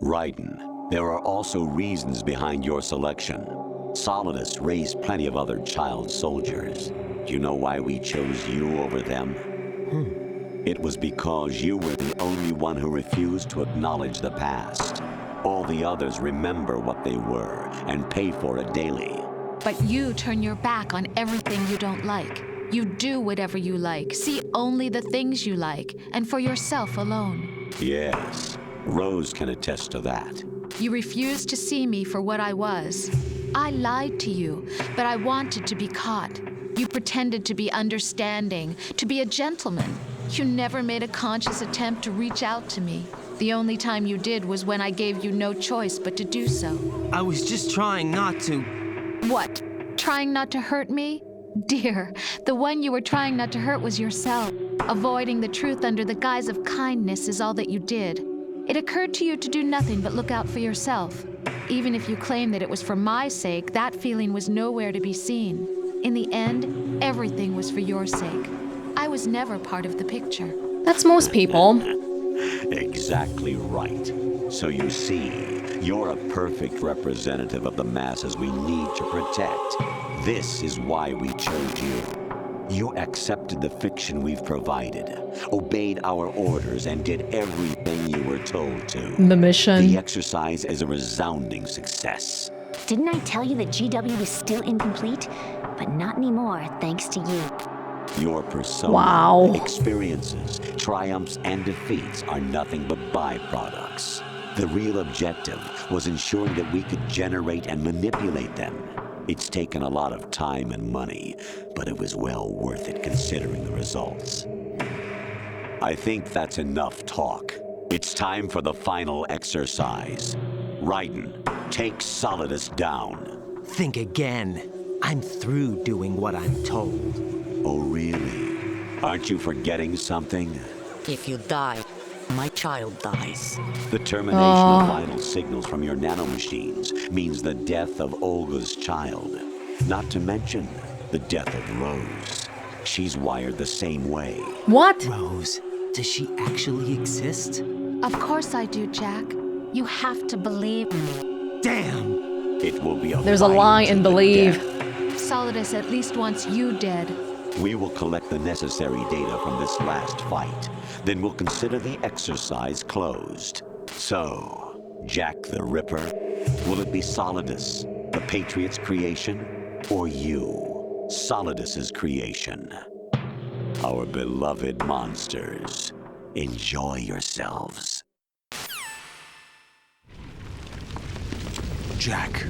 Raiden, there are also reasons behind your selection. Solidus raised plenty of other child soldiers. Do you know why we chose you over them? It was because you were the only one who refused to acknowledge the past. All the others remember what they were and pay for it daily. But you turn your back on everything you don't like. You do whatever you like, see only the things you like, and for yourself alone. Yes, Rose can attest to that. You refused to see me for what I was. I lied to you, but I wanted to be caught. You pretended to be understanding, to be a gentleman. You never made a conscious attempt to reach out to me. The only time you did was when I gave you no choice but to do so. I was just trying not to. What? Trying not to hurt me? Dear, the one you were trying not to hurt was yourself. Avoiding the truth under the guise of kindness is all that you did. It occurred to you to do nothing but look out for yourself. Even if you claim that it was for my sake, that feeling was nowhere to be seen. In the end, everything was for your sake. I was never part of the picture. That's most people. Exactly right. So you see, you're a perfect representative of the masses we need to protect. This is why we chose you. You accepted the fiction we've provided, obeyed our orders, and did everything you were told to. The mission. The exercise is a resounding success. Didn't I tell you that GW is still incomplete? But not anymore, thanks to you. Your persona, Wow. experiences, triumphs, and defeats are nothing but byproducts. The real objective was ensuring that we could generate and manipulate them. It's taken a lot of time and money, but it was well worth it considering the results. I think that's enough talk. It's time for the final exercise. Raiden, take Solidus down. Think again. I'm through doing what I'm told. Oh, really? Aren't you forgetting something? If you die, my child dies. The termination of vital signals from your nanomachines means the death of Olga's child. Not to mention the death of Rose. She's wired the same way. What? Rose, does she actually exist? Of course I do, Jack. You have to believe me. Damn! It will be a There's a lie in believe. Solidus at least wants you dead. We will collect the necessary data from this last fight. Then we'll consider the exercise closed. So, Jack the Ripper, will it be Solidus, the Patriots' creation, or you, Solidus's creation? Our beloved monsters, enjoy yourselves. Jack.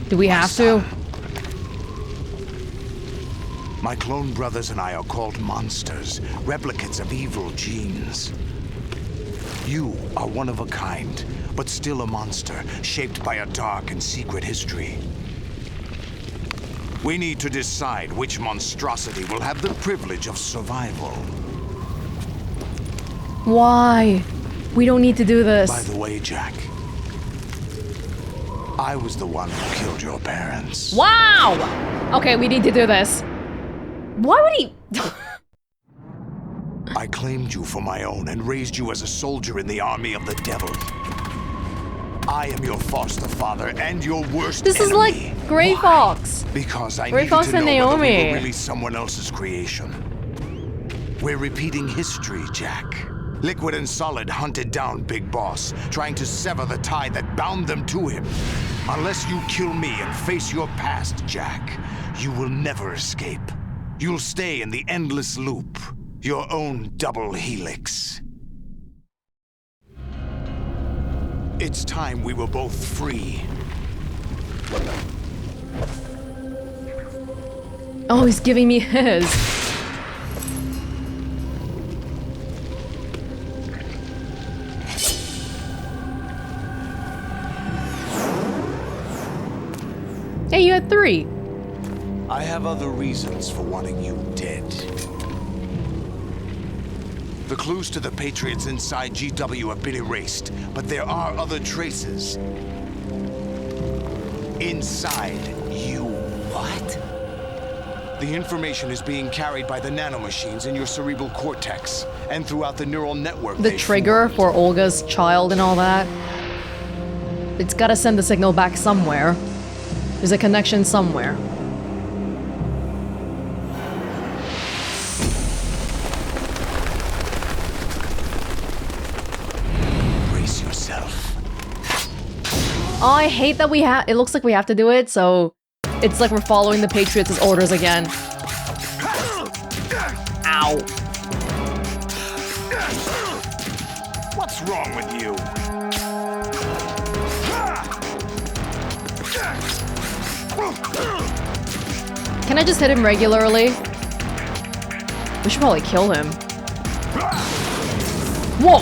Do we have to? My clone brothers and I are called monsters, replicates of evil genes. You are one of a kind, but still a monster, shaped by a dark and secret history. We need to decide which monstrosity will have the privilege of survival. Why? We don't need to do this. By the way, Jack, I was the one who killed your parents. Wow! Okay, we need to do this. Why would he? I claimed you for my own and raised you as a soldier in the army of the devil. I am your foster father and your worst This is enemy. like Grey Fox. Because I Grey needed Fox to and know whether we Naomi. were really someone else's creation. We're repeating history, Jack. Liquid and Solid hunted down Big Boss, trying to sever the tie that bound them to him. Unless you kill me and face your past, Jack, you will never escape. You'll stay in the endless loop, your own double helix. It's time we were both free. Oh, he's giving me his. Hey, you had 3. I have other reasons for wanting you dead. The clues to the Patriots inside GW have been erased, but there are other traces. Inside you. What? The information is being carried by the nanomachines in your cerebral cortex and throughout the neural network. The trigger for Olga's child and all that. It's gotta send the signal back somewhere. There's a connection somewhere. Brace yourself. Oh, I hate that we have. It looks like we have to do it, so it's like we're following the Patriots' orders again. Ow. What's wrong with you? Can I just hit him regularly? We should probably kill him. Whoa!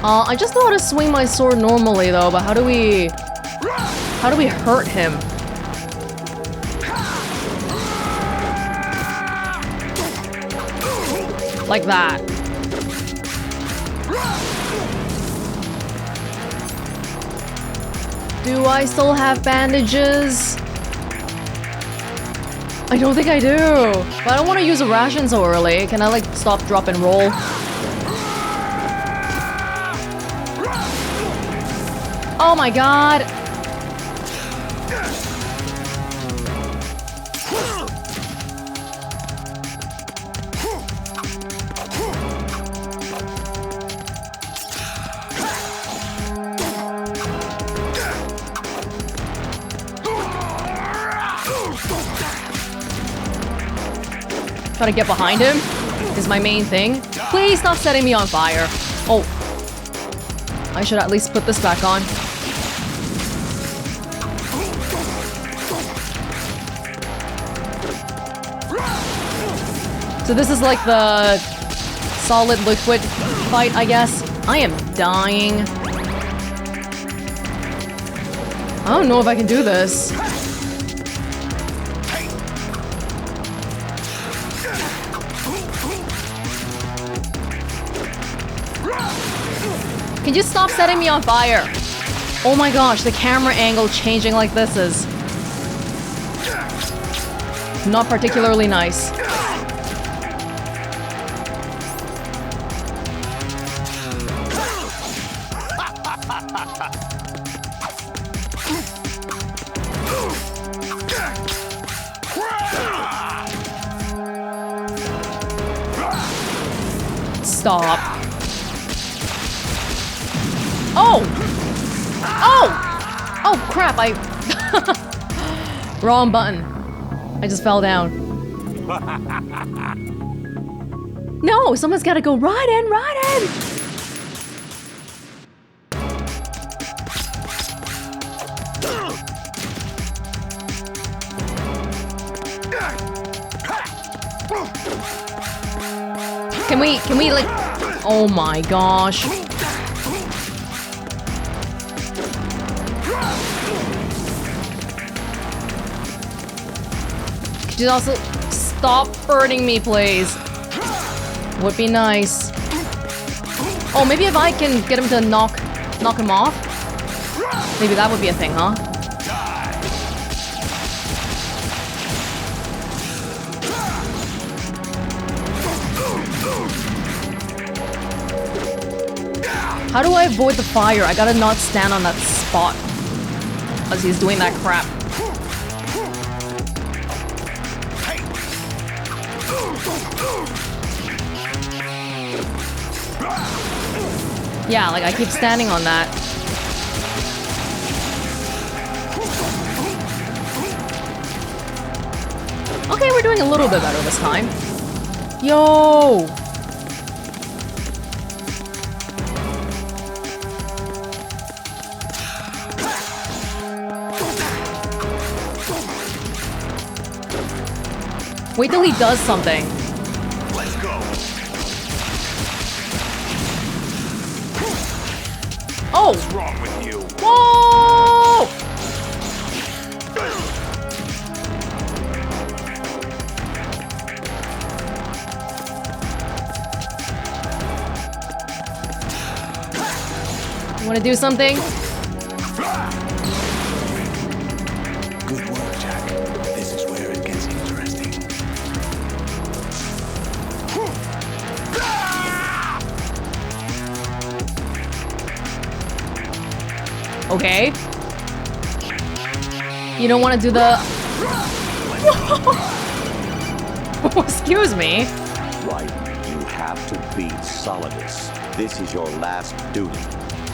I just know how to swing my sword normally though, but how do we hurt him? Like that. Do I still have bandages? I don't think I do. But I don't want to use a ration so early. Can I like stop, drop, and roll? Oh my god. Try to get behind him is my main thing. Please stop setting me on fire. Oh. I should at least put this back on. So this is like the solid liquid fight, I guess. I am dying. I don't know if I can do this. Can you stop setting me on fire? Oh my gosh, the camera angle changing like this is not particularly nice. Stop. Oh! Oh! Oh crap, I... Wrong button. I just fell down. No, someone's gotta go. Raiden, Raiden! Can we like... Oh my gosh. Could you also stop burning me, please? Would be nice. Oh, maybe if I can get him to knock him off? Maybe that would be a thing, huh? How do I avoid the fire? I gotta not stand on that spot as he's doing that crap. Yeah, like I keep standing on that. Okay, we're doing a little bit better this time. Yo! Wait till he does something. Let's go. Oh! What's wrong with you? Whoa! You wanna do something? Good work, Jack. This is where it gets interesting. Okay. You don't want to do the... Excuse me. Right, you have to beat Solidus. This is your last duty.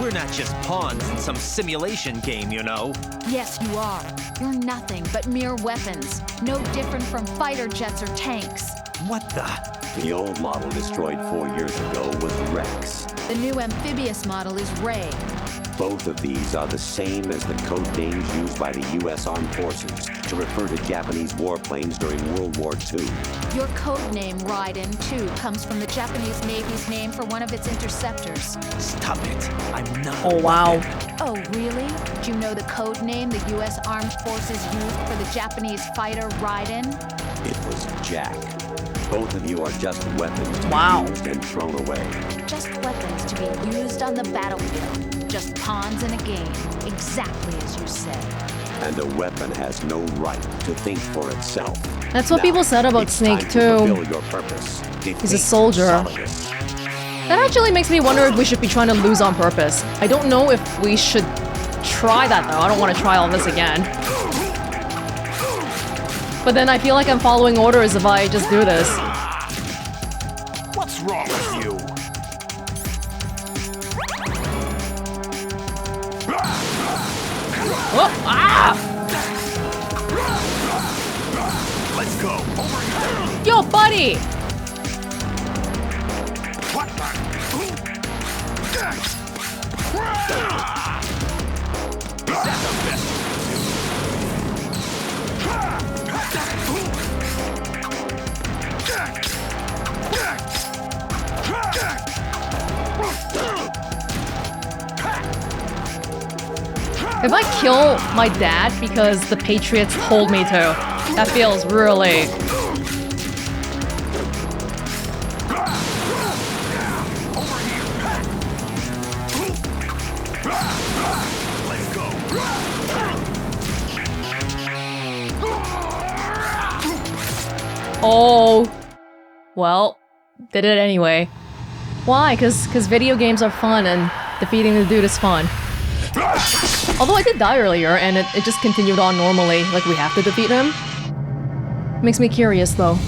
We're not just pawns in some simulation game, you know. Yes, you are. You're nothing but mere weapons. No different from fighter jets or tanks. What the? The old model destroyed 4 years ago was Rex. The new amphibious model is Ray. Both of these are the same as the code names used by the U.S. Armed Forces to refer to Japanese warplanes during World War II. Your code name, Raiden, too, comes from the Japanese Navy's name for one of its interceptors. Stop it. I'm not. Oh, wow. Oh, really? Do you know the code name the U.S. Armed Forces used for the Japanese fighter Raiden? It was Jack. Both of you are just weapons to be used and thrown away. Just weapons to be used on the battlefield. Just pawns in a game, exactly as you said. And a weapon has no right to think for itself. That's what people said about Snake too. He's a soldier. That actually makes me wonder if we should be trying to lose on purpose. I don't know if we should try that though. I don't want to try all this again. But then I feel like I'm following orders if I just do this. What's wrong with you? Oh, ah! Let's go. Over here. Yo, buddy! What the? Is that the best? If I kill my dad because the Patriots told me to, that feels really... Oh, well, did it anyway. Why? Because video games are fun and defeating the dude is fun. Although I did die earlier and it just continued on normally, like we have to defeat him. Makes me curious though.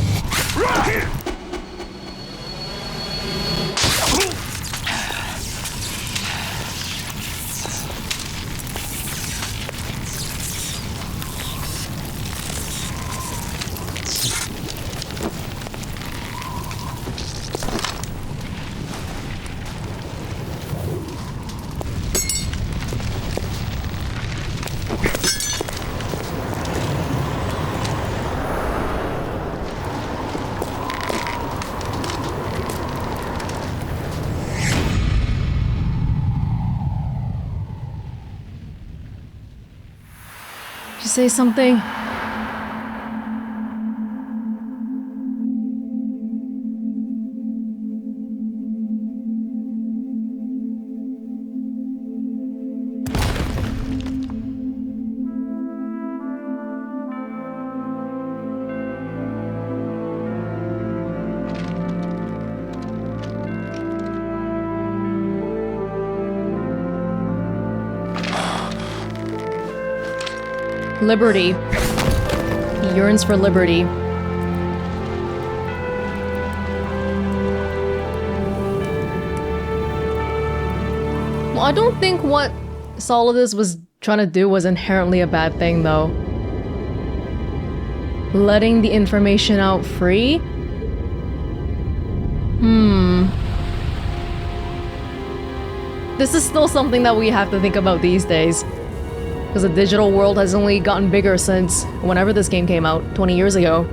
Say something? Liberty. He yearns for liberty. Well, I don't think what Solidus was trying to do was inherently a bad thing, though. Letting the information out free? This is still something that we have to think about these days. Because the digital world has only gotten bigger since whenever this game came out, 20 years ago.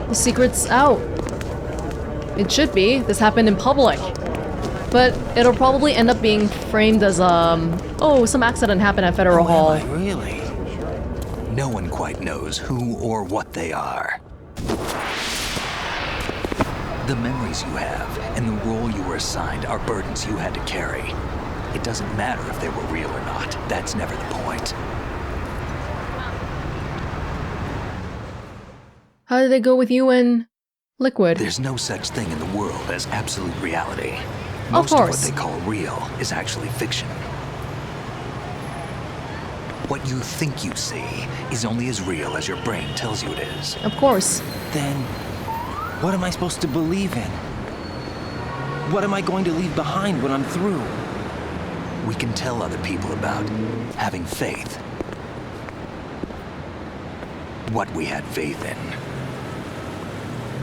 The secret's out. It should be. This happened in public. But it'll probably end up being framed as, oh, some accident happened at Federal Hall. Really? No one quite knows who or what they are. The memories you have and the role you were assigned are burdens you had to carry. It doesn't matter if they were real or not. That's never the point. How did it go with you and Liquid? There's no such thing in the world as absolute reality. Of Most of what course. they call real is actually fiction. What you think you see is only as real as your brain tells you it is. Of course. Then, what am I supposed to believe in? What am I going to leave behind when I'm through? We can tell other people about having faith. What we had faith in.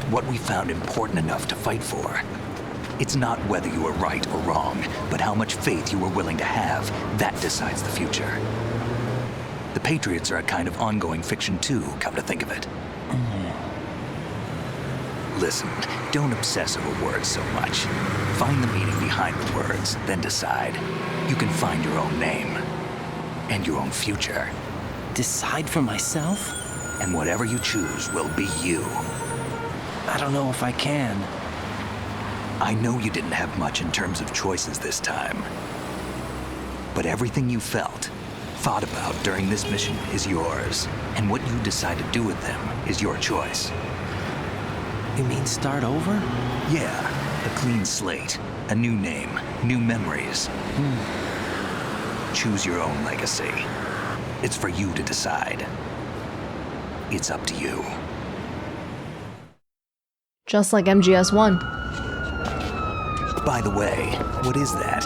What we found important enough to fight for. It's not whether you were right or wrong, but how much faith you were willing to have. That decides the future. The Patriots are a kind of ongoing fiction too, come to think of it. Listen, don't obsess over words so much. Find the meaning behind the words, then decide. You can find your own name. And your own future. Decide for myself? And whatever you choose will be you. I don't know if I can. I know you didn't have much in terms of choices this time. But everything you felt, thought about during this mission is yours. And what you decide to do with them is your choice. You mean start over? Yeah, a clean slate, a new name, new memories. Choose your own legacy. It's for you to decide. It's up to you. Just like MGS1. By the way, what is that?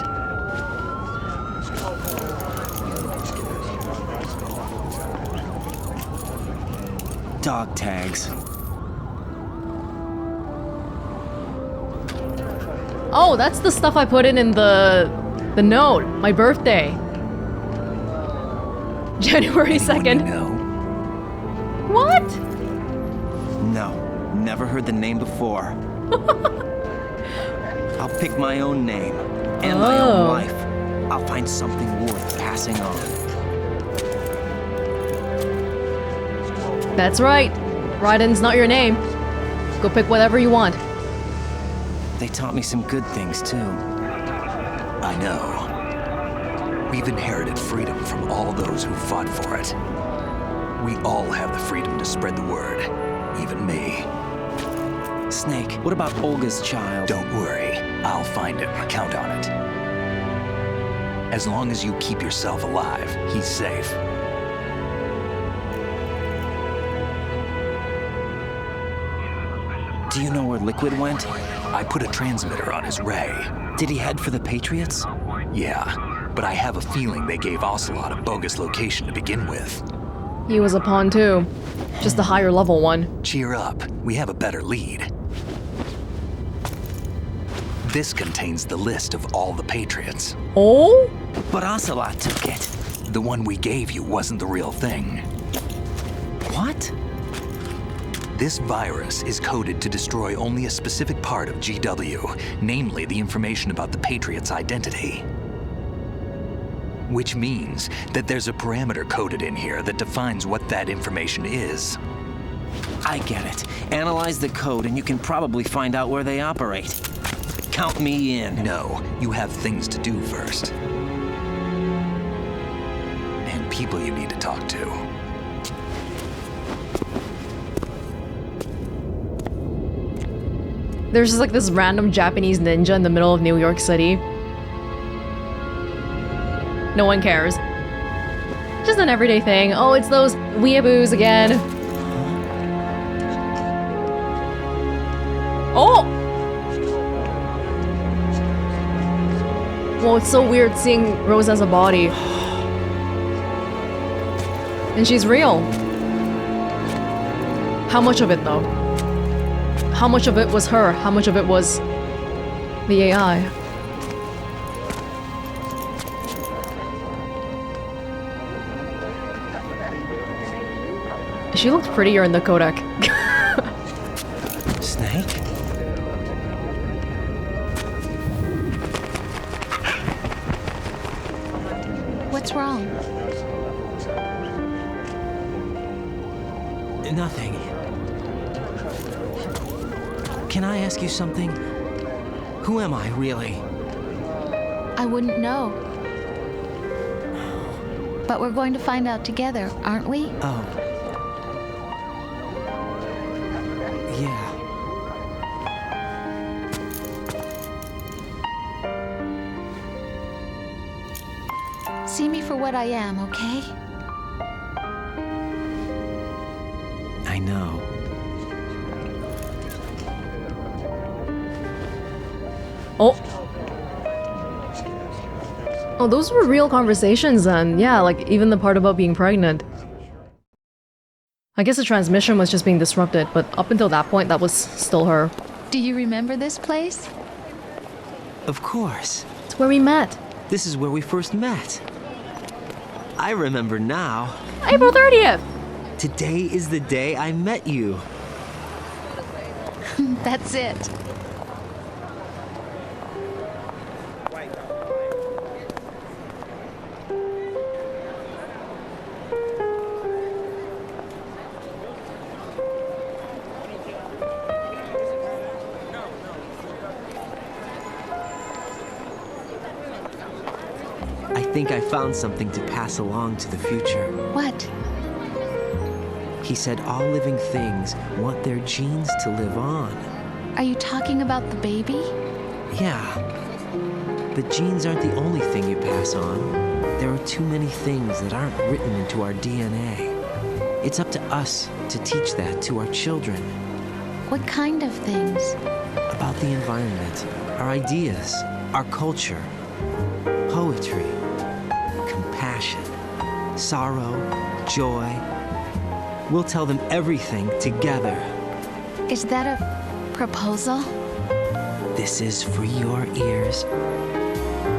Dog tags. Oh, that's the stuff I put in the note. My birthday. January 2nd. You know? What? No, never heard the name before. I'll pick my own name and my own life. I'll find something worth passing on. That's right. Raiden's not your name. Go pick whatever you want. They taught me some good things too. I know. We've inherited freedom from all those who fought for it. We all have the freedom to spread the word, even me. Snake, what about Olga's child? Don't worry, I'll find him, count on it. As long as you keep yourself alive, he's safe. Do you know where Liquid went? I put a transmitter on his ray. Did he head for the Patriots? Yeah, but I have a feeling they gave Ocelot a bogus location to begin with. He was a pawn too. Just a higher level one. Cheer up, we have a better lead. This contains the list of all the Patriots. Oh? But Ocelot took it. The one we gave you wasn't the real thing. What? This virus is coded to destroy only a specific part of GW, namely the information about the Patriots' identity. Which means that there's a parameter coded in here that defines what that information is. I get it. Analyze the code and you can probably find out where they operate. Count me in. No, you have things to do first. And people you need to talk to. There's just like this random Japanese ninja in the middle of New York City. No one cares. Just an everyday thing. Oh, it's those weeaboos again. Oh! Well, it's so weird seeing Rose as a body. And she's real. How much of it, though? How much of it was her? How much of it was the AI? She looked prettier in the codec. Snake? What's wrong? Nothing. Can I ask you something? Who am I, really? I wouldn't know. But we're going to find out together, aren't we? Oh. Yeah. See me for what I am, okay? I know. Oh. Oh, those were real conversations then. Yeah, like even the part about being pregnant. I guess the transmission was just being disrupted, but up until that point, that was still her. Do you remember this place? Of course. It's where we met. This is where we first met. I remember now. April 30th! Today is the day I met you. That's it. I think I found something to pass along to the future. What? He said all living things want their genes to live on. Are you talking about the baby? Yeah. But genes aren't the only thing you pass on. There are too many things that aren't written into our DNA. It's up to us to teach that to our children. What kind of things? About the environment, our ideas, our culture, poetry, compassion, sorrow, joy. We'll tell them everything together. Is that a proposal? This is for your ears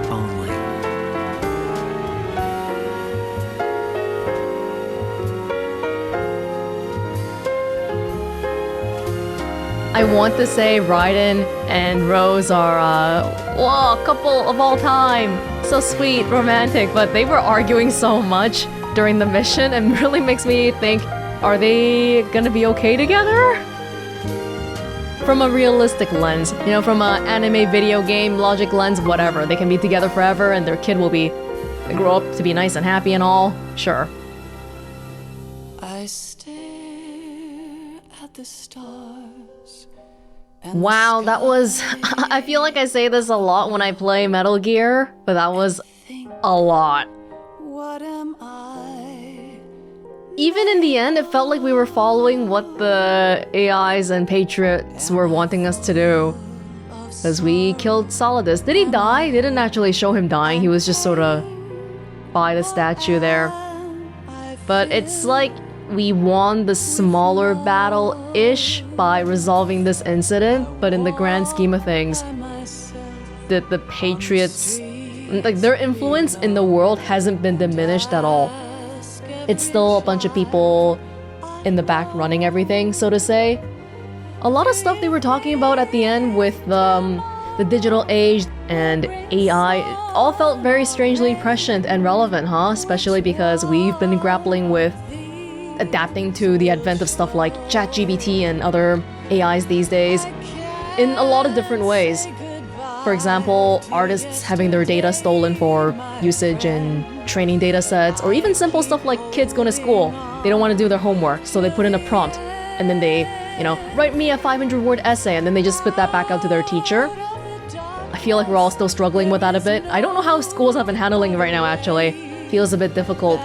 only. I want to say Raiden and Rose are, whoa, couple of all time. So sweet, romantic, but they were arguing so much during the mission and really makes me think, are they gonna be okay together? From a realistic lens, you know, from an anime video game logic lens, whatever. They can be together forever and their kid will be, grow up to be nice and happy and all, sure. I stare at the stars. Wow, that was... I feel like I say this a lot when I play Metal Gear, but that was a lot. What am I? Even in the end, it felt like we were following what the AIs and Patriots were wanting us to do. Because we killed Solidus. Did he die? They didn't actually show him dying, he was just sort of by the statue there. But it's like we won the smaller battle-ish by resolving this incident, but in the grand scheme of things, the Patriots, like their influence in the world hasn't been diminished at all. It's still a bunch of people in the back running everything, so to say. A lot of stuff they were talking about at the end with the digital age and AI all felt very strangely prescient and relevant, huh? Especially because we've been grappling with adapting to the advent of stuff like ChatGPT and other AIs these days in a lot of different ways. For example, artists having their data stolen for usage in training data sets, or even simple stuff like kids going to school. They don't want to do their homework, so they put in a prompt, and then they, you know, write me a 500-word essay, and then they just spit that back out to their teacher. I feel like we're all still struggling with that a bit. I don't know how schools have been handling it right now, actually. Feels a bit difficult.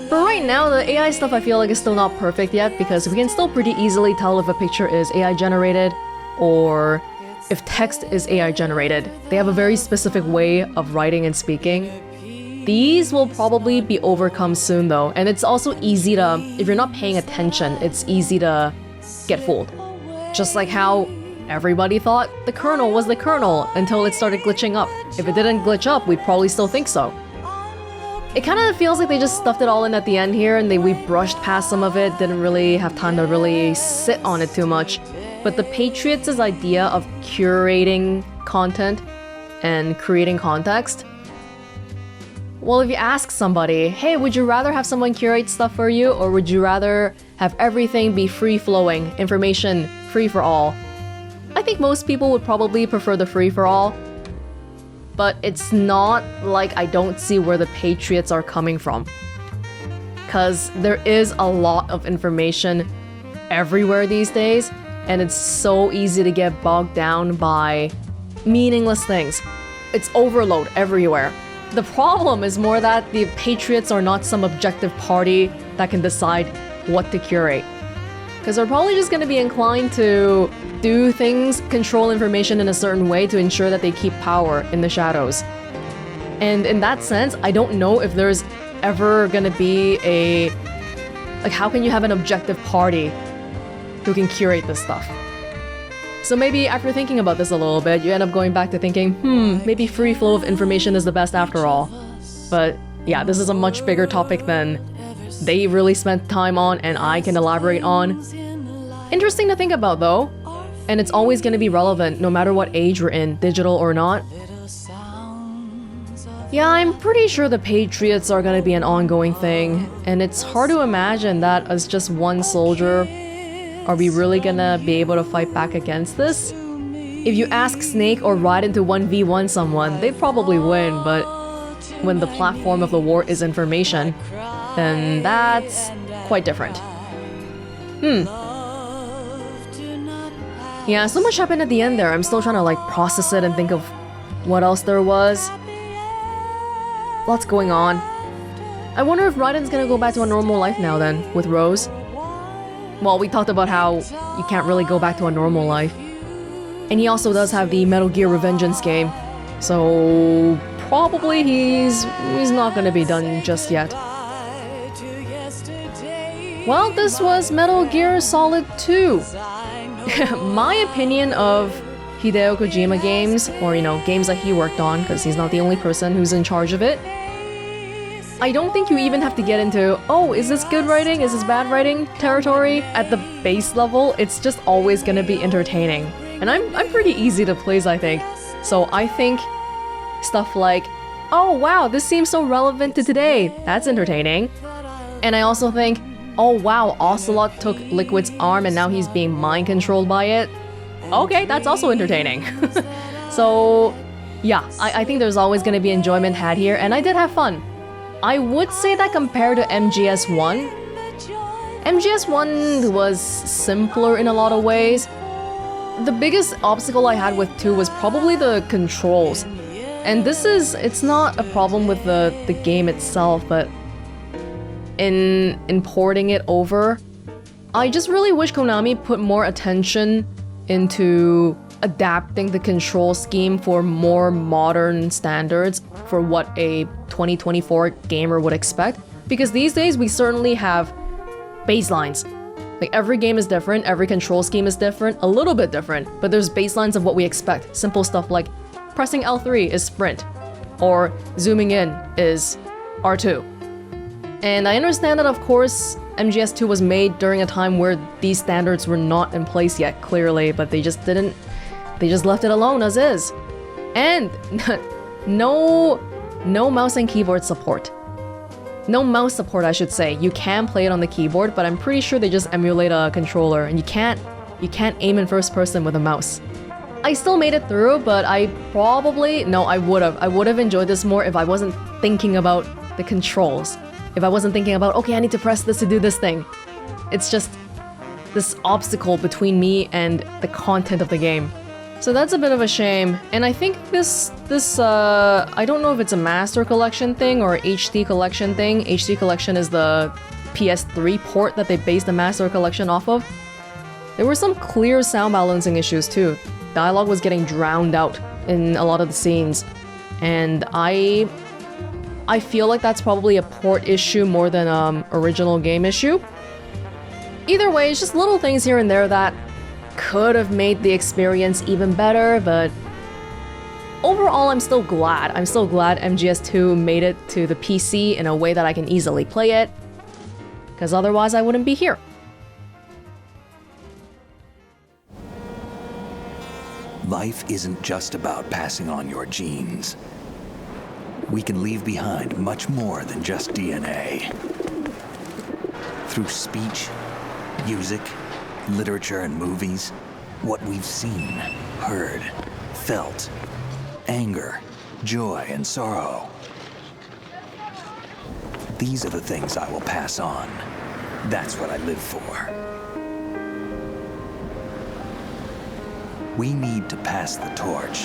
For right now, the AI stuff I feel like is still not perfect yet, because we can still pretty easily tell if a picture is AI generated, or if text is AI generated. They have a very specific way of writing and speaking. These will probably be overcome soon though, and it's also easy to, if you're not paying attention, it's easy to get fooled. Just like how everybody thought the kernel was the kernel until it started glitching up. If it didn't glitch up, we'd probably still think so. It kind of feels like they just stuffed it all in at the end here and we brushed past some of it, didn't really have time to really sit on it too much. But the Patriots' idea of curating content and creating context, well, if you ask somebody, hey, would you rather have someone curate stuff for you, or would you rather have everything be free-flowing, information free for all? I think most people would probably prefer the free for all. But it's not like I don't see where the Patriots are coming from. because there is a lot of information everywhere these days, and it's so easy to get bogged down by meaningless things. It's overload everywhere. The problem is more that the Patriots are not some objective party that can decide what to curate. Because they're probably just going to be inclined to do things, control information in a certain way to ensure that they keep power in the shadows. And in that sense, I don't know if there's ever going to be a... Like, how can you have an objective party who can curate this stuff? So maybe after thinking about this a little bit, you end up going back to thinking, maybe free flow of information is the best after all. But yeah, this is a much bigger topic than they really spent time on and I can elaborate on. Interesting to think about though, and it's always going to be relevant no matter what age we're in, digital or not. Yeah, I'm pretty sure the Patriots are going to be an ongoing thing, and it's hard to imagine that as just one soldier, are we really gonna be able to fight back against this? If you ask Snake or Raiden to 1v1 someone, they'd probably win, but when the platform of the war is information, then that's quite different. Yeah, so much happened at the end there. I'm still trying to like process it and think of what else there was. Lots going on. I wonder if Raiden's gonna go back to a normal life now then, with Rose. Well, we talked about how you can't really go back to a normal life. And he also does have the Metal Gear Revengeance game, so probably he's not gonna be done just yet. Well, this was Metal Gear Solid 2. My opinion of Hideo Kojima games, or games that he worked on, because he's not the only person who's in charge of it. I don't think you even have to get into, oh, is this good writing, is this bad writing territory? At the base level, it's just always gonna be entertaining. And I'm pretty easy to please, I think. So I think stuff like, oh wow, this seems so relevant to today, that's entertaining. And I also think, oh wow, Ocelot took Liquid's arm and now he's being mind controlled by it. Okay, that's also entertaining. So yeah, I think there's always gonna be enjoyment had here, and I did have fun. I would say that compared to MGS1, MGS1 was simpler in a lot of ways. The biggest obstacle I had with 2 was probably the controls. And it's not a problem with the game itself, but in porting it over, I just really wish Konami put more attention into adapting the control scheme for more modern standards for what a 2024 gamer would expect. Because these days we certainly have baselines. Like every game is different, every control scheme is different, a little bit different, but there's baselines of what we expect. Simple stuff like pressing L3 is sprint, or zooming in is R2. And I understand that of course MGS2 was made during a time where these standards were not in place yet, clearly, but they just left it alone as is. And no mouse and keyboard support. No mouse support, I should say. You can play it on the keyboard, but I'm pretty sure they just emulate a controller, and you can't aim in first person with a mouse. I still made it through, but I would have enjoyed this more if I wasn't thinking about the controls. If I wasn't thinking about, okay, I need to press this to do this thing. It's just this obstacle between me and the content of the game. So that's a bit of a shame, and I think this I don't know if it's a Master Collection thing or HD Collection thing. HD Collection is the PS3 port that they based the Master Collection off of. There were some clear sound balancing issues too. Dialogue was getting drowned out in a lot of the scenes, and I feel like that's probably a port issue more than original game issue. Either way, it's just little things here and there that could have made the experience even better, but overall I'm still glad. I'm still glad MGS2 made it to the PC in a way that I can easily play it, because otherwise I wouldn't be here. Life isn't just about passing on your genes. We can leave behind much more than just DNA. Through speech, music, literature and movies, what we've seen, heard, felt, anger, joy and sorrow. These are the things I will pass on. That's what I live for. We need to pass the torch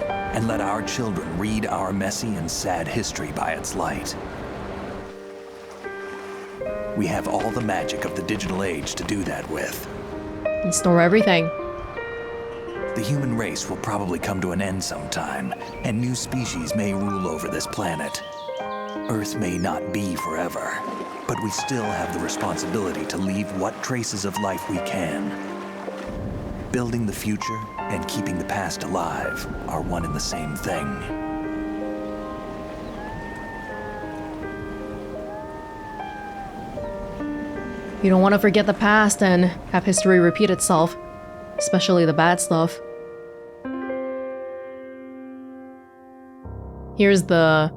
and let our children read our messy and sad history by its light. We have all the magic of the digital age to do that with. And store everything. The human race will probably come to an end sometime, and new species may rule over this planet. Earth may not be forever, but we still have the responsibility to leave what traces of life we can. Building the future and keeping the past alive are one and the same thing. You don't want to forget the past and have history repeat itself, especially the bad stuff. Here's the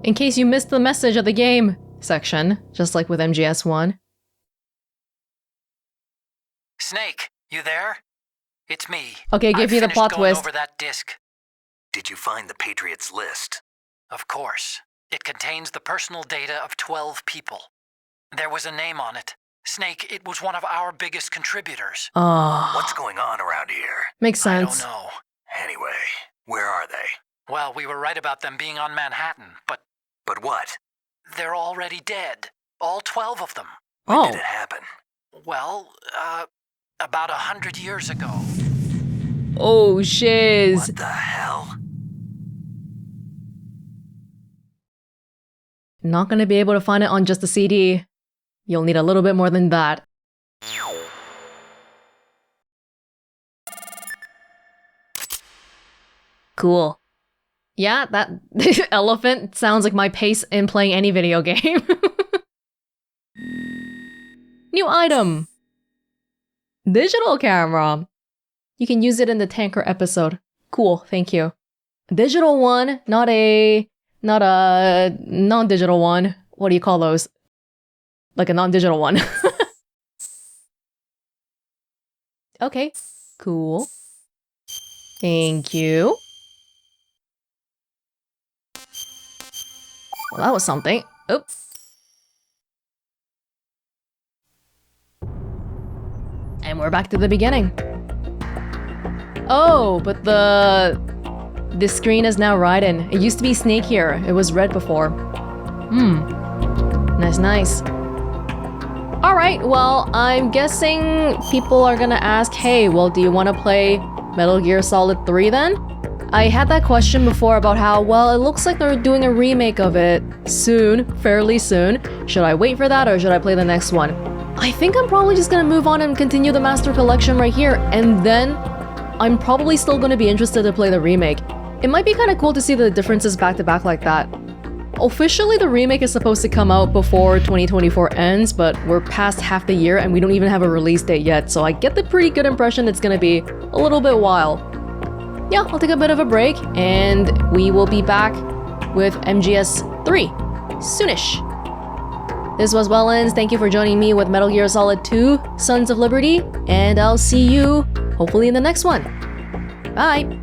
"in case you missed the message of the game" section, just like with MGS1. Snake, you there? It's me. Okay, give me the plot twist. Over that disc. Did you find the Patriots list? Of course. It contains the personal data of 12 people. There was a name on it. Snake, it was one of our biggest contributors. What's going on around here? Makes sense. I don't know. Anyway, where are they? Well, we were right about them being on Manhattan, but... But what? They're already dead. All 12 of them. When did it happen? Well, about 100 years ago. Oh, shiz. What the hell? Not gonna be able to find it on just a CD. You'll need a little bit more than that. Cool. Yeah, that elephant sounds like my pace in playing any video game. New item! Digital camera. You can use it in the tanker episode. Cool, thank you. Digital one, not a non-digital one. What do you call those? Like a non-digital one. Okay, cool. Thank you. Well, that was something. Oops. And we're back to the beginning. Oh, but this screen is now Raiden. It used to be Snake here. It was red before. Nice. Alright, well, I'm guessing people are gonna ask, hey, well, do you want to play Metal Gear Solid 3 then? I had that question before about how, well, it looks like they're doing a remake of it soon, fairly soon. Should I wait for that or should I play the next one? I think I'm probably just gonna move on and continue the Master Collection right here, and then I'm probably still gonna be interested to play the remake. It might be kind of cool to see the differences back to back like that. Officially, the remake is supposed to come out before 2024 ends, but we're past half the year and we don't even have a release date yet, so I get the pretty good impression it's gonna be a little bit while. Yeah, I'll take a bit of a break, and we will be back with MGS3 soonish. This was Welonz, thank you for joining me with Metal Gear Solid 2, Sons of Liberty, and I'll see you hopefully in the next one. Bye!